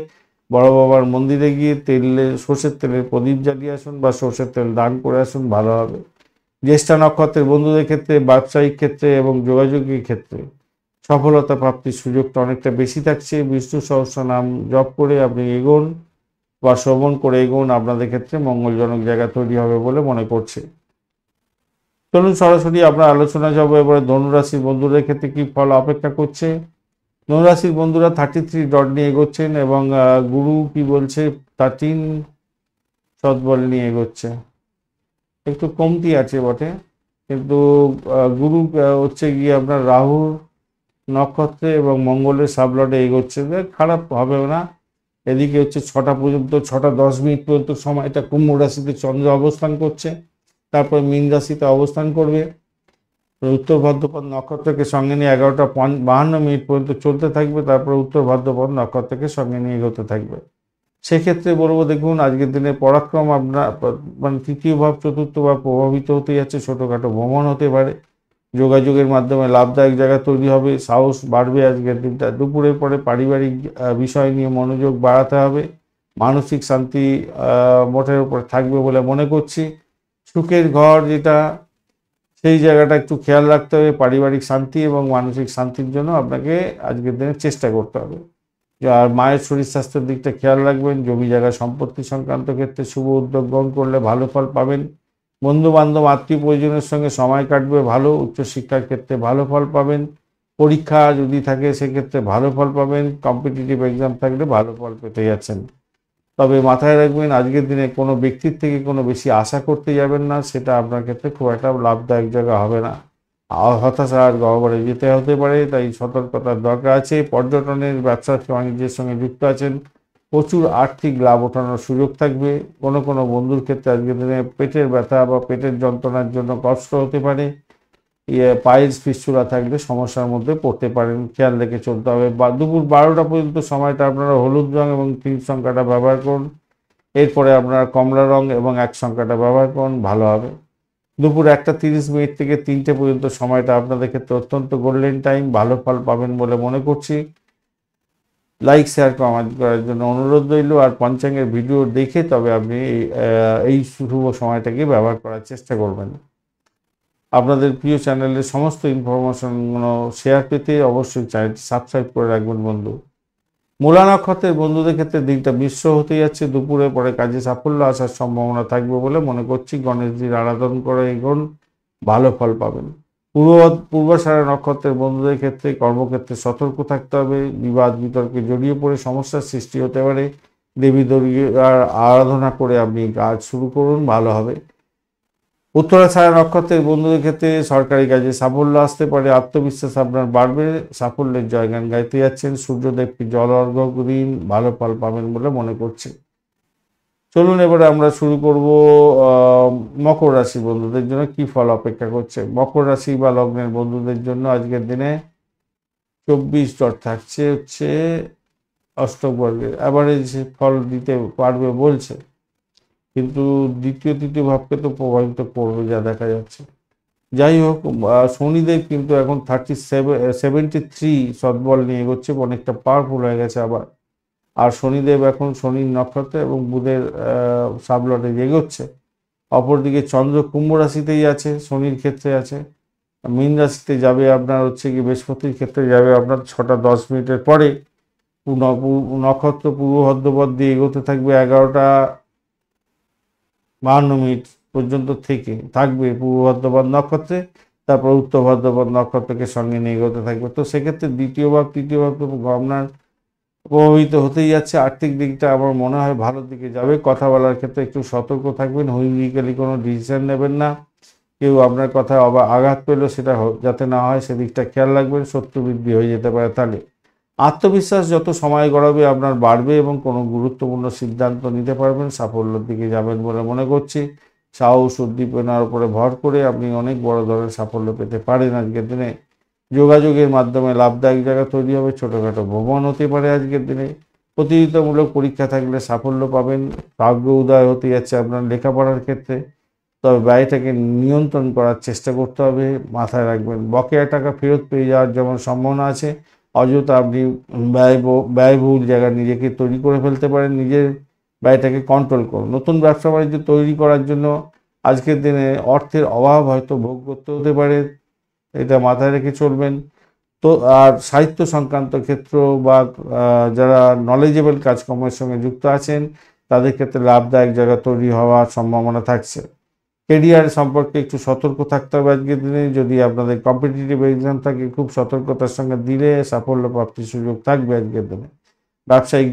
Speaker 1: বড় বাবার মন্দিরে গিয়ে সর্ষের তেলের প্রদীপ জ্বালিয়ে আসুন বা সর্ষের তেল দান করে আসুন, ভালো হবে। জ্যেষ্ঠা নক্ষত্রের বন্ধুদের ক্ষেত্রে ব্যবসায়িক ক্ষেত্রে এবং যোগাযোগের ক্ষেত্রে সফলতা প্রাপ্তির সুযোগটা অনেকটা বেশি থাকছে। বিষ্ণু সহস্র নাম জপ করে আপনি এগোন বা শ্রবণ করে এগোন, আপনাদের ক্ষেত্রে মঙ্গলজনক জায়গা তৈরি হবে বলে মনে করছে। চলুন সরাসরি আমরা আলোচনা যাবো এবারে ধনুরাশির বন্ধুদের ক্ষেত্রে কি ফল অপেক্ষা করছে। ধনুরাশির বন্ধুরা 33 ডট নিয়ে এগোচ্ছেন এবং গুরু কি বলছে 13 সৎবল নিয়ে এগোচ্ছে। একটু কমতি আছে বটে, কিন্তু গুরু হচ্ছে গিয়ে আপনার রাহুর নক্ষত্রে এবং মঙ্গলের সাবলটে এগোচ্ছে, খারাপ হবে না। এদিকে হচ্ছে 6টা পর্যন্ত, 6টা 10 মিনিট পর্যন্ত সময়টা কুম্ভ রাশিতে চন্দ্র অবস্থান করছে, তারপর মীন রাশিতে অবস্থান করবে। উত্তর ভাদ্রপদ নক্ষত্রকে সঙ্গে নিয়ে 11টা 52 মিনিট পর্যন্ত চলতে থাকবে, তারপর উত্তর ভাদ্রপদ নক্ষত্রকে সঙ্গে নিয়ে এগোতে থাকবে। সেক্ষেত্রে বলবো, দেখুন আজকের দিনে পরাক্রম আপনার মানে তৃতীয় ভাব চতুর্থ ভাব প্রভাবিত হতে যাচ্ছে। ছোটোখাটো ভ্রমণ হতে পারে, যোগাযোগের মাধ্যমে লাভদায়ক জায়গা তৈরি হবে, সাহস বাড়বে আজকের দিনটা। দুপুরের পরে পারিবারিক বিষয় নিয়ে মনোযোগ বাড়াতে হবে, মানসিক শান্তি মোটের উপর থাকবে বলে মনে করছি। সুখের ঘর যেটা, সেই জায়গাটা একটু খেয়াল রাখতে হবে। পারিবারিক শান্তি এবং মানসিক শান্তির জন্য আপনাকে আজকের দিনে চেষ্টা করতে হবে। আর মায়ের শরীর স্বাস্থ্যের দিকটা খেয়াল রাখবেন। জমি জায়গা সম্পত্তি সংক্রান্ত ক্ষেত্রে শুভ উদ্যোগ গ্রহণ করলে ভালো ফল পাবেন। বন্ধু বান্ধব আত্মীয় পরিজনের সঙ্গে সময় কাটবে ভালো। উচ্চশিক্ষার ক্ষেত্রে ভালো ফল পাবেন। পরীক্ষা যদি থাকে সেক্ষেত্রে ভালো ফল পাবেন। কম্পিটিটিভ এক্সাম থাকলে ভালো ফল পেতে যাচ্ছেন। তবে মাথায় রাখবেন, আজকের দিনে কোনো ব্যক্তির থেকে কোনো বেশি আশা করতে যাবেন না, সেটা আপনার ক্ষেত্রে খুব একটা লাভদায়ক জায়গা হবে না। হতাশা আর গহ্বরে যেতে হতে পারে, তাই সতর্কতার দরকার আছে। পর্যটনের ব্যবসা বাণিজ্যের সঙ্গে যুক্ত আছেন, প্রচুর আর্থিক লাভ ওঠানোর সুযোগ থাকবে। কোনো কোনো বন্ধুর ক্ষেত্রে আজকের দিনে পেটের ব্যথা বা পেটের যন্ত্রণার জন্য কষ্ট হতে পারে। পায়ের ফিস্টুলা থাকলে সমস্যার মধ্যে পড়তে পারেন, খেয়াল রেখে চলতে হবে। বা দুপুর 12টা পর্যন্ত সময়টা আপনারা হলুদ রং এবং 3 সংখ্যাটা ব্যবহার করুন। এরপরে আপনারা কমলা রং এবং 1 সংখ্যাটা ব্যবহার করুন, ভালো হবে। দুপুর 1টা 30 মিনিট থেকে 3টে পর্যন্ত সময়টা আপনাদের ক্ষেত্রে অত্যন্ত গোল্ডেন টাইম, ভালো ফল পাবেন বলে মনে করছি। লাইক, শেয়ার, কমেন্ট করার জন্য অনুরোধ রইল, আর পঞ্চাঙ্গের ভিডিও দেখে তবে আপনি এই শুভ সময়টাকে ব্যবহার করার চেষ্টা করবেন। আপনাদের প্রিয় চ্যানেলের সমস্ত ইনফরমেশনগুলো শেয়ার পেতে অবশ্যই চ্যানেলটি সাবস্ক্রাইব করে রাখবেন বন্ধু। মূলা নক্ষত্রের বন্ধুদের ক্ষেত্রে দিনটা মিশ্র হতে যাচ্ছে। দুপুরে পরে কাজে সাফল্য আসার সম্ভাবনা থাকবে বলে মনে করছি। গণেশজির আরাধন করে এগোন, ভালো ফল পাবেন। পূর্বাষাঢ়া নক্ষত্রের বন্ধুদের ক্ষেত্রে কর্মক্ষেত্রে সতর্ক থাকতে হবে। বিবাদ বিতর্কে জড়িয়ে পড়ে সমস্যার সৃষ্টি হতে পারে। দেবী দুর্গার আরাধনা করে আপনি কাজ শুরু করুন, ভালো হবে। উত্তরাষাঢ়া নক্ষত্রের বন্ধুদের ক্ষেত্রে সরকারি কাজে সাফল্য আসতে পারে, আত্মবিশ্বাস আপনার বাড়বে, সাফল্যের জয়গান গাইতে যাচ্ছেন। সূর্যদেবকে জল অর্ঘ্য দিন, ভালো ফল পাবেন বলে মনে করছে। চলুন এবারে আমরা শুরু করব মকর রাশি বন্ধুদের জন্য কি ফল অপেক্ষা করছে। মকর রাশি বা লগ্নের বন্ধুদের জন্য আজকের দিনে 24 ডট থাকছে হচ্ছে অষ্টক বর্গের, অ্যাভারেজ ফল দিতে পারবে বলছে, কিন্তু দ্বিতীয় তৃতীয় ভাবকে তো প্রভাবিত করবে যা দেখা যাচ্ছে। যাই হোক, শনিদেব কিন্তু এখন 73 সৎবল নিয়ে এগোচ্ছে, অনেকটা পাওয়ারফুল হয়ে গেছে আবার। আর শনিদেব এখন শনির নক্ষত্রে এবং বুধের সাবলটে এগোচ্ছে। অপরদিকে চন্দ্র কুম্ভ রাশিতেই আছে, শনির ক্ষেত্রে আছে। মীন রাশিতে যাবে আপনার হচ্ছে কি বৃহস্পতির ক্ষেত্রে যাবে আপনার 6টা 10 মিনিটের পরে। নক্ষত্র পূর্ব ভাদ্রপদ দিয়ে এগোতে থাকবে 11টা 52 মিনিট পর্যন্ত থেকে থাকবে পূর্ব ভাদ্রপদ নক্ষত্রে, তারপর উত্তর ভাদ্রপদ নক্ষত্রকে সঙ্গে নিয়ে এগোতে থাকবে। তো সেক্ষেত্রে দ্বিতীয় ভাব তৃতীয় ভাব তো আপনার প্রভাবিত হতেই যাচ্ছে। আর্থিক দিকটা আমার মনে হয় ভালোর দিকে যাবে। কথা বলার ক্ষেত্রে একটু সতর্ক থাকবেন, হুইমিক্যালি কোনো ডিসিশন নেবেন না। কেউ আপনার কথায় আঘাত পেলো সেটা যাতে না হয় সেদিকটা খেয়াল রাখবেন, শত্রু বৃদ্ধি হয়ে যেতে পারে। তাহলে আত্মবিশ্বাস যত সময় গড়াবে আপনার বাড়বে এবং কোনো গুরুত্বপূর্ণ সিদ্ধান্ত নিতে পারবেন, সাফল্যের দিকে যাবেন বলে মনে করছি। সাহস উদ্দীপনার উপরে ভর করে আপনি অনেক বড় ধরনের সাফল্য পেতে পারেন আজকের দিনে। যোগাযোগের মাধ্যমে লাভদায়ক জায়গা তৈরি হবে, ছোটোখাটো ভ্রমণ হতে পারে আজকের দিনে। প্রতিযোগিতামূলক পরীক্ষা থাকলে সাফল্য পাবেন। ভাগ্য উদয় হতে যাচ্ছে আপনার লেখাপড়ার ক্ষেত্রে, তবে ব্যয়টাকে নিয়ন্ত্রণ করার চেষ্টা করতে হবে। মাথায় রাখবেন বকেয়া টাকা ফেরত পেয়ে যাওয়ার যেমন সম্ভাবনা আছে, অযথা আপনি ব্যয়বহুল জায়গা নিজেকে তৈরি করে ফেলতে পারেন। নিজের ব্যয়টাকে কন্ট্রোল করুন। নতুন ব্যবসা বাণিজ্য তৈরি করার জন্য আজকের দিনে অর্থের অভাব হয়তো ভোগ করতে হতে পারে, এটা মাথায় রেখে চলবেন। তো আর সাহিত্য সংক্রান্ত ক্ষেত্র বা যারা নলেজেবল কাজকর্মের সঙ্গে যুক্ত আছেন তাদের ক্ষেত্রে লাভদায়ক জায়গা তৈরি হওয়ার সম্ভাবনা থাকছে। কেরিয়ার সম্পর্কে একটু সতর্ক থাকতে হবে আজকের দিনে। যদি আপনাদের কম্পিটিটিভ এক্সাম থাকে খুব সতর্কতার সঙ্গে দিলে সাফল্য প্রাপ্তির সুযোগ থাকবে আজকের দিনে। ব্যবসায়িক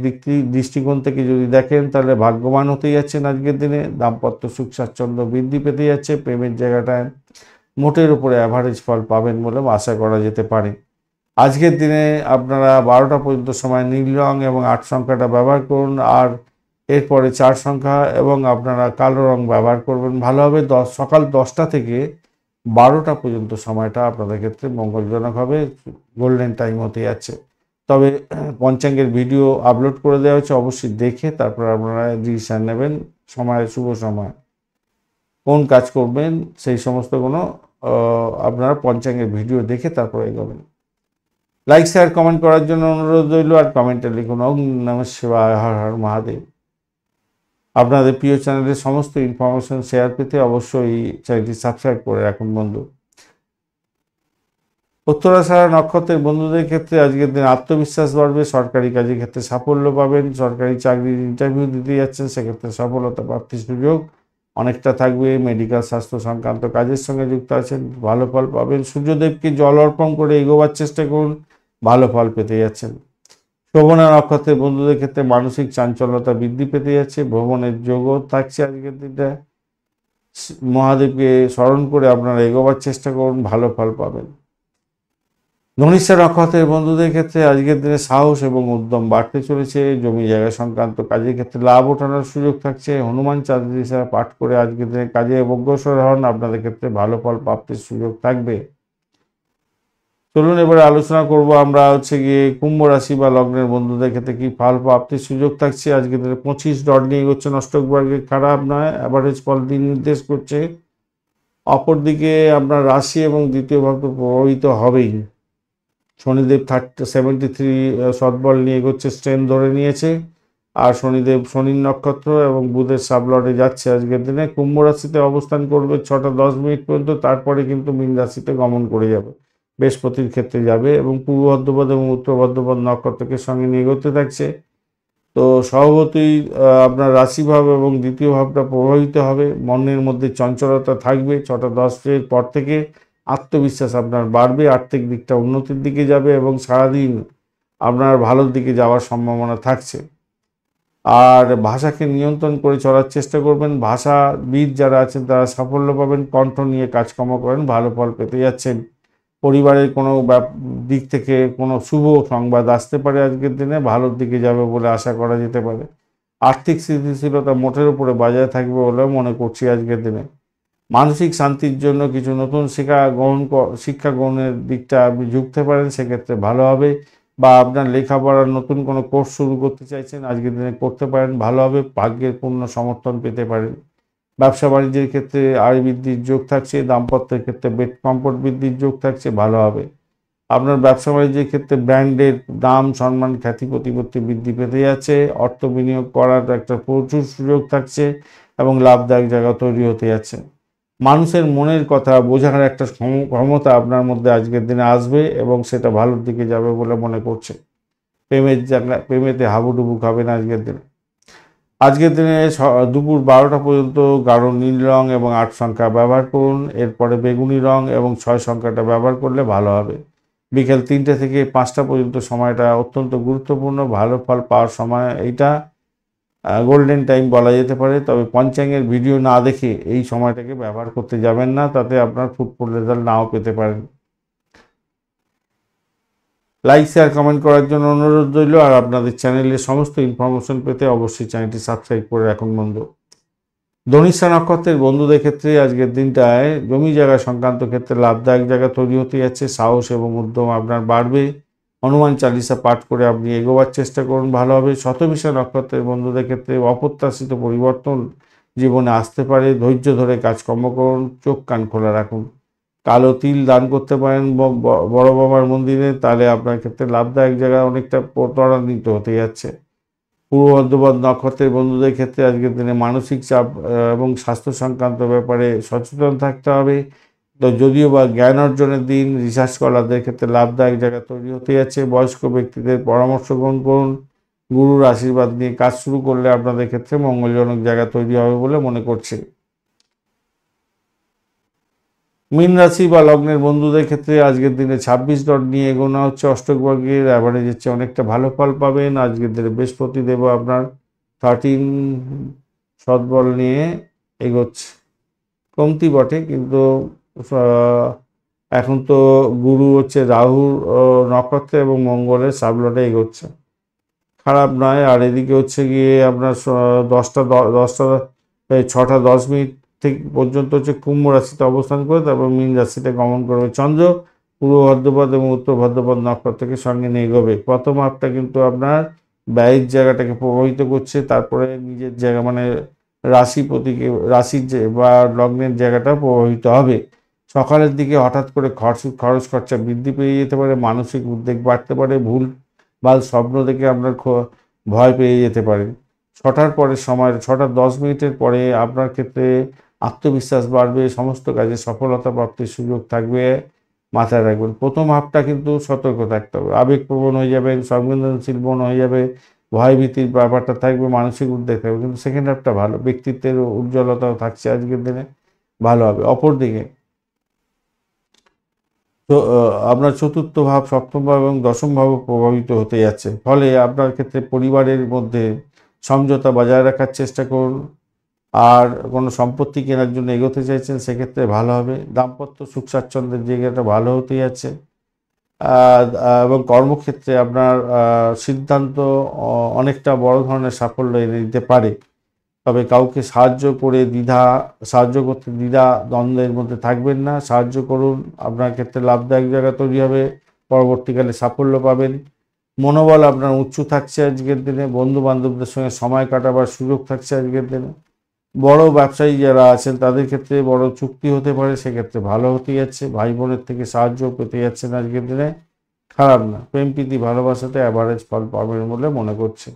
Speaker 1: দৃষ্টিকোণ থেকে যদি দেখেন তাহলে ভাগ্যবান হতে যাচ্ছেন আজকের দিনে। দাম্পত্য সুখ স্বাচ্ছন্দ্য বৃদ্ধি পেতে যাচ্ছে। প্রেমের জায়গাটায় মোটের উপরে অ্যাভারেজ ফল পাবেন বলে আশা করা যেতে পারে। আজকের দিনে আপনারা 12টা পর্যন্ত সময় নীল রং এবং 8 সংখ্যাটা ব্যবহার করুন, আর এরপরে 4 সংখ্যা এবং আপনারা কালো রং ব্যবহার করবেন ভালো হবে। সকাল 10টা থেকে 12টা পর্যন্ত সময়টা আপনাদের ক্ষেত্রে মঙ্গলজনক হবে, গোল্ডেন টাইম হতে যাচ্ছে। তবে পঞ্চাঙ্গের ভিডিও আপলোড করে দেওয়া হচ্ছে, অবশ্যই দেখে তারপর আপনারা ডিসিশন নেবেন। শুভ সময় কোন কাজ করবেন সেই সমস্ত কোনো আপনারা পঞ্চাঙ্গের ভিডিও দেখে তারপর এগোবেন। লাইক শেয়ার কমেন্ট করার জন্য অনুরোধ রইল, আর কমেন্টে লিখুন ওম নমঃ শিবায়, হর হর মহাদেব। আপনাদের প্রিয় চ্যানেলের সমস্ত ইনফরমেশন শেয়ার পেতে অবশ্যই চ্যানেলটি সাবস্ক্রাইব করে রাখুন বন্ধু। উত্তরাষাঢ়া নক্ষত্রের বন্ধুদের ক্ষেত্রে আজকের দিন আত্মবিশ্বাস বাড়বে, সরকারি কাজের ক্ষেত্রে সাফল্য পাবেন। সরকারি চাকরির ইন্টারভিউ দিতে যাচ্ছেন, সেক্ষেত্রে সফলতা প্রাপ্তির সুযোগ অনেকটা থাকবে। মেডিকেল স্বাস্থ্য সংক্রান্ত কাজের সঙ্গে যুক্ত আছেন, ভালো ফল পাবেন। সূর্যদেবকে জল অর্পণ করে এগোবার চেষ্টা করুন, ভালো ফল পেতে যাচ্ছেন। শোভনা নক্ষত্রের বন্ধুদের ক্ষেত্রে মানসিক চাঞ্চল্যতা বৃদ্ধি পেতে যাচ্ছে, ভ্রমণের যোগও থাকছে আজকের দিনটা। মহাদেবকে স্মরণ করে আপনারা এগোবার চেষ্টা করুন, ভালো ফল পাবেন। ধনিষ্ঠা নক্ষত্রের বন্ধুদের ক্ষেত্রে আজকের দিনে সাহস এবং উদ্যম বাড়তে চলেছে। জমি জায়গা সংক্রান্ত কাজের ক্ষেত্রে লাভ ওঠানোর সুযোগ থাকছে। হনুমান চালিসা পাঠ করে আজকের দিনে কাজে অগ্রসর হন, আপনাদের ক্ষেত্রে ভালো ফল প্রাপ্তির সুযোগ থাকবে। চলুন এবারে আলোচনা করব আমরা গিয়ে কুম্ভ রাশি বা লগ্নের বন্ধুদের ক্ষেত্রে কি ফল প্রাপ্তির সুযোগ থাকছে। আজকের দিনে 25 ডট নিয়ে এগোচ্ছে, অষ্টক বর্গে খারাপ নয়, অ্যাভারেজ ফল দিন নির্দেশ করছে। অপরদিকে আপনার রাশি এবং দ্বিতীয় ভাগ তো প্রভাবিত হবেই। শনিদেব 73 সৎবল নিয়ে এগোচ্ছে, স্ট্রেন ধরে নিয়েছে। আর শনিদেব শনির নক্ষত্র এবং বুধের সাবলর্ডে যাচ্ছে আজকের দিনে। কুম্ভ রাশিতে অবস্থান করবে 6টা 10 মিনিট পর্যন্ত, তারপরে কিন্তু মীন রাশিতে গমন করে যাবে, বৃহস্পতির ক্ষেত্রে যাবে এবং পূর্ব ভাদ্রপদ এবং উত্তর ভাদ্রপদ নক্ষত্রকে সঙ্গে নিয়ে এগোতে থাকছে। তো স্বভাবতই আপনার রাশিভাব এবং দ্বিতীয় ভাবটা প্রভাবিত হবে। মনের মধ্যে চঞ্চলতা থাকবে। 6টা 10 পর থেকে আত্মবিশ্বাস আপনার বাড়বে, আর্থিক দিকটা উন্নতির দিকে যাবে এবং সারাদিন আপনার ভালোর দিকে যাওয়ার সম্ভাবনা থাকছে। আর ভাষাকে নিয়ন্ত্রণ করে চলার চেষ্টা করবেন। ভাষাবিদ যারা আছেন তারা সাফল্য পাবেন, কণ্ঠ নিয়ে কাজকর্ম করেন, ভালো ফল পেতে যাচ্ছেন। পরিবারের কোনো দিক থেকে কোনো শুভ সংবাদ আসতে পারে আজকের দিনে, ভালোর দিকে যাবে বলে আশা করা যেতে পারে। আর্থিক স্থিতিশীলতা মোটের উপরে বজায় থাকবে বলে মনে করছি আজকের দিনে। মানসিক শান্তির জন্য কিছু নতুন শিক্ষা গ্রহণের দিকটা আপনি যুক্ত পারেন, সেক্ষেত্রে ভালো হবে। বা আপনার লেখাপড়ার নতুন কোনো কোর্স শুরু করতে চাইছেন, আজকের দিনে করতে পারেন, ভালো হবে। ভাগ্যের পূর্ণ সমর্থন পেতে পারেন। ব্যবসা বাণিজ্যের ক্ষেত্রে আয় বৃদ্ধির যোগ থাকছে। দাম্পত্যের ক্ষেত্রে বেড কমফোর্ট বৃদ্ধির যোগ থাকছে, ভালো হবে। আপনার ব্যবসা বাণিজ্যের ক্ষেত্রে ব্র্যান্ডের দাম সম্মান খ্যাতি প্রতিপত্তি বৃদ্ধি পেতে যাচ্ছে। অর্থ বিনিয়োগ করার একটা প্রচুর সুযোগ থাকছে এবং লাভদায়ক জায়গা তৈরি হতে যাচ্ছে। মানুষের মনের কথা বোঝার একটা ক্ষমতা আপনার মধ্যে আজকের দিনে আসবে এবং সেটা ভালোর দিকে যাবে বলে মনে করছে। প্রেমেতে হাবুডুবু খাবেন আজকের দিনে। আজকের দিনে দুপুর 12টা পর্যন্ত গাঢ় নীল রং এবং 8 সংখ্যা ব্যবহার করুন। এরপরে বেগুনি রং এবং 6 সংখ্যাটা ব্যবহার করলে ভালো হবে। বিকেল 3টে থেকে 5টা পর্যন্ত সময়টা অত্যন্ত গুরুত্বপূর্ণ, ভালো ফল পাওয়ার সময় এইটা গোল্ডেন টাইম বলা যেতে পারে। তবে পঞ্চাঙ্গের ভিডিও না দেখে এই সময়টাকে ব্যবহার করতে যাবেন না, তাতে আপনার ফুটফুল রেজাল্ট নাও পেতে পারেন। লাইক শেয়ার কমেন্ট করার জন্য অনুরোধ রইল। আর আপনাদের চ্যানেলের সমস্ত ইনফরমেশন পেতে অবশ্যই চ্যানেলটি সাবস্ক্রাইব করে রাখুন বন্ধু। ধনিষ্ঠা নক্ষত্রের বন্ধুদের ক্ষেত্রে আজকের দিনটায় জমি জায়গা সংক্রান্ত ক্ষেত্রে লাভদায়ক জায়গা তৈরি হতে যাচ্ছে। সাহস এবং উদ্যম আপনার বাড়বে। হনুমান চালিসা পাঠ করে আপনি এগোবার চেষ্টা করুন, ভালো হবে। শতভিষা নক্ষত্রের বন্ধুদের ক্ষেত্রে অপ্রত্যাশিত পরিবর্তন জীবনে আসতে পারে। ধৈর্য ধরে কাজকর্ম করুন, চোখ কান খোলা রাখুন। কালো তিল দান করতে পারেন বড় বাবার মন্দিরে, তাহলে আপনার ক্ষেত্রে লাভদায়ক জায়গা অনেকটা ত্বরান্বিত হতে যাচ্ছে। পূর্ব বর্ধমান নক্ষত্রের বন্ধুদের ক্ষেত্রে আজকের দিনে মানসিক চাপ এবং স্বাস্থ্য সংক্রান্ত ব্যাপারে সচেতন থাকতে হবে। তো যদিও বা জ্ঞান অর্জনের দিন, রিসার্চ স্কলারদের ক্ষেত্রে লাভদায়ক জায়গা তৈরি হতে যাচ্ছে। বয়স্ক ব্যক্তিদের পরামর্শ গ্রহণ করুন। গুরুর আশীর্বাদ নিয়ে কাজ শুরু করলে আপনাদের ক্ষেত্রে মঙ্গলজনক জায়গা তৈরি হবে বলে মনে করছে। মীন রাশি বা লগ্নের বন্ধুদের ক্ষেত্রে আজকের দিনে 26 ডট নিয়ে এগোনো হচ্ছে। অষ্টক বর্গের অ্যাভারেজের চেয়ে অনেকটা ভালো ফল পাবেন। আজকের দিনে বৃহস্পতি দেব আপনার 13 সৎবল নিয়ে এগোচ্ছে। কমতি বটে, কিন্তু এখন তো গুরু হচ্ছে রাহুর নক্ষত্রে এবং মঙ্গলের সাবলটে এগোচ্ছে, খারাপ নয়। আর এদিকে হচ্ছে গিয়ে আপনার 6টা 10 মিনিট থেকে পর্যন্ত হচ্ছে কুম্ভ রাশিতে অবস্থান করে তারপর মীন রাশিতে গমন করবে। চন্দ্র পূর্ব ভাদ্রপদ এবং উত্তর ভাদ্রপদ নক্ষত্রকে সঙ্গে নিয়ে এগোবে। প্রথম হাফটা কিন্তু আপনার ব্যয়ের জায়গাটাকে প্রভাবিত করছে, তারপরে নিজের জায়গা মানে রাশির যে বা লগ্নের জায়গাটা প্রভাবিত হবে। সকালের দিকে হঠাৎ করে খরচ খরচা বৃদ্ধি পেয়ে যেতে পারে, মানসিক উদ্বেগ বাড়তে পারে, ভুল ভাল স্বপ্ন দেখে আপনার ভয় পেয়ে যেতে পারেন। 6টার পরের সময় 6টা 10 মিনিটের পরে আপনার ক্ষেত্রে আত্মবিশ্বাস বাড়বে, সমস্ত কাজে সফলতা প্রাপ্তির সুযোগ থাকবে, মাথায় রাখবেন। প্রথম হাফটা কিন্তু সতর্ক থাকতে হবে, আবেগপ্রবণ হয়ে যাবেন, সংবেদনশীল মন হয়ে যাবে, ভয়ভীতির ব্যাপারটা থাকবে, মানসিক উদ্বেগ থাকবে। কিন্তু সেকেন্ড হাফটা ভালো, ব্যক্তিত্বের উজ্জ্বলতাও থাকছে আজকের দিনে, ভালো হবে। অপরদিকে তো আপনার চতুর্থ ভাব, সপ্তম ভাব এবং দশম ভাবও প্রভাবিত হতে যাচ্ছে। ফলে আপনার ক্ষেত্রে পরিবারের মধ্যে সমঝোতা বজায় রাখার চেষ্টা করুন। আর কোনো সম্পত্তি কেনার জন্য এগোতে চাইছেন, সেক্ষেত্রে ভালো হবে। দাম্পত্য সুখ স্বাচ্ছন্দ্যের জায়গাটা ভালো হতে যাচ্ছে। এবং কর্মক্ষেত্রে আপনার সিদ্ধান্ত অনেকটা বড় ধরনের সাফল্য এনে দিতে পারে। তবে কাউকে সাহায্য করতে দ্বিধা দ্বন্দ্বের মধ্যে থাকবেন না, সাহায্য করুন। আপনার ক্ষেত্রে লাভদায়ক জায়গা তৈরি হবে, পরবর্তীকালে সাফল্য পাবেন। মনোবল আপনার উঁচু থাকছে আজকের দিনে। বন্ধু বান্ধবদের সঙ্গে সময় কাটাবার সুযোগ থাকছে আজকের দিনে। বড় ব্যবসায়ী যারা আছেন তাদের ক্ষেত্রে বড় চুক্তি হতে পারে, সেক্ষেত্রে ভালো হতে যাচ্ছে। ভাই বোনের থেকে সাহায্য পেতে যাচ্ছেন আজকের দিনে, খারাপ না। প্রেম প্রীতি ভালোবাসাতে অ্যাভারেজ ফল পাবেন বলে মনে করছে।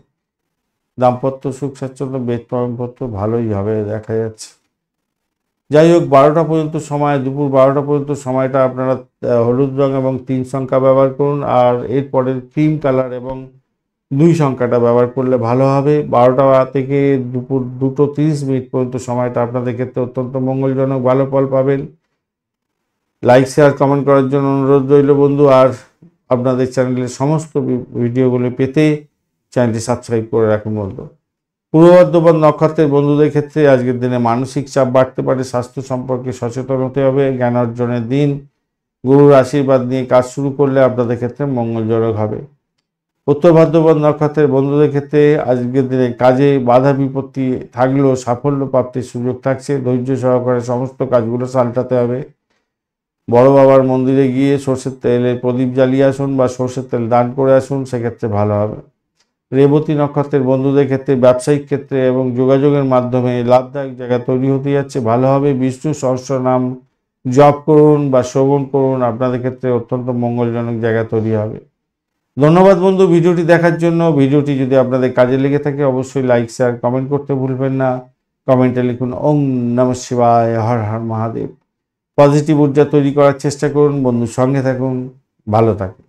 Speaker 1: দাম্পত্য সুখ স্বাচ্ছন্দ্য বেদপত্র ভালোই হবে দেখা যাচ্ছে। যাই হোক, 12টা পর্যন্ত সময়, দুপুর 12টা পর্যন্ত সময়টা আপনারা হলুদ রং এবং 3 সংখ্যা ব্যবহার করুন। আর এরপরে ক্রিম কালার এবং 2 সংখ্যাটা ব্যবহার করলে ভালো হবে। 12টা থেকে দুপুর 2:30 পর্যন্ত সময়টা আপনাদের ক্ষেত্রে অত্যন্ত মঙ্গলজনক, ভালো ফল পাবেন। লাইক শেয়ার কমেন্ট করার জন্য অনুরোধ রইল বন্ধু। আর আপনাদের চ্যানেলের সমস্ত ভিডিওগুলো পেতে চ্যানেলটি সাবস্ক্রাইব করে রাখুন বন্ধু। পূর্ব বর্ধমান নক্ষত্রের বন্ধুদের ক্ষেত্রে আজকের দিনে মানসিক চাপ বাড়তে পারে, স্বাস্থ্য সম্পর্কে সচেতন হতে হবে। জ্ঞান অর্জনের দিন, গুরুর আশীর্বাদ নিয়ে কাজ শুরু করলে আপনাদের ক্ষেত্রে মঙ্গলজনক হবে। উত্তর ভাদ্রপদ নক্ষত্রের বন্ধুদের ক্ষেত্রে আজকের দিনে কাজে বাধা বিপত্তি থাকলেও সাফল্য প্রাপ্তির সুযোগ থাকছে। ধৈর্য সহকারে সমস্ত কাজগুলো সামলাতে হবে। বড় বাবার মন্দিরে গিয়ে সর্ষের তেলের প্রদীপ জ্বালিয়ে আসুন বা সর্ষের তেল দান করে আসুন, সেক্ষেত্রে ভালো হবে। রেবতী নক্ষত্রের বন্ধুদের ক্ষেত্রে ব্যবসায়িক ক্ষেত্রে এবং যোগাযোগের মাধ্যমে লাভদায়ক জায়গা তৈরি হতে যাচ্ছে, ভালো হবে। বিষ্ণু সহস্রনাম জপ করুন বা শ্রবণ করুন, আপনাদের ক্ষেত্রে অত্যন্ত মঙ্গলজনক জায়গা তৈরি হবে। ধন্যবাদ বন্ধু ভিডিওটি দেখার জন্য। ভিডিওটি যদি আপনাদের কাজে লেগে থাকে অবশ্যই লাইক শেয়ার কমেন্ট করতে ভুলবেন না। কমেন্টে লিখুন ওং নমঃ শিবায়, হর হর মহাদেব। পজিটিভ ঊর্জা তৈরি করার চেষ্টা করুন বন্ধু, সঙ্গে থাকুন, ভালো থাকুন।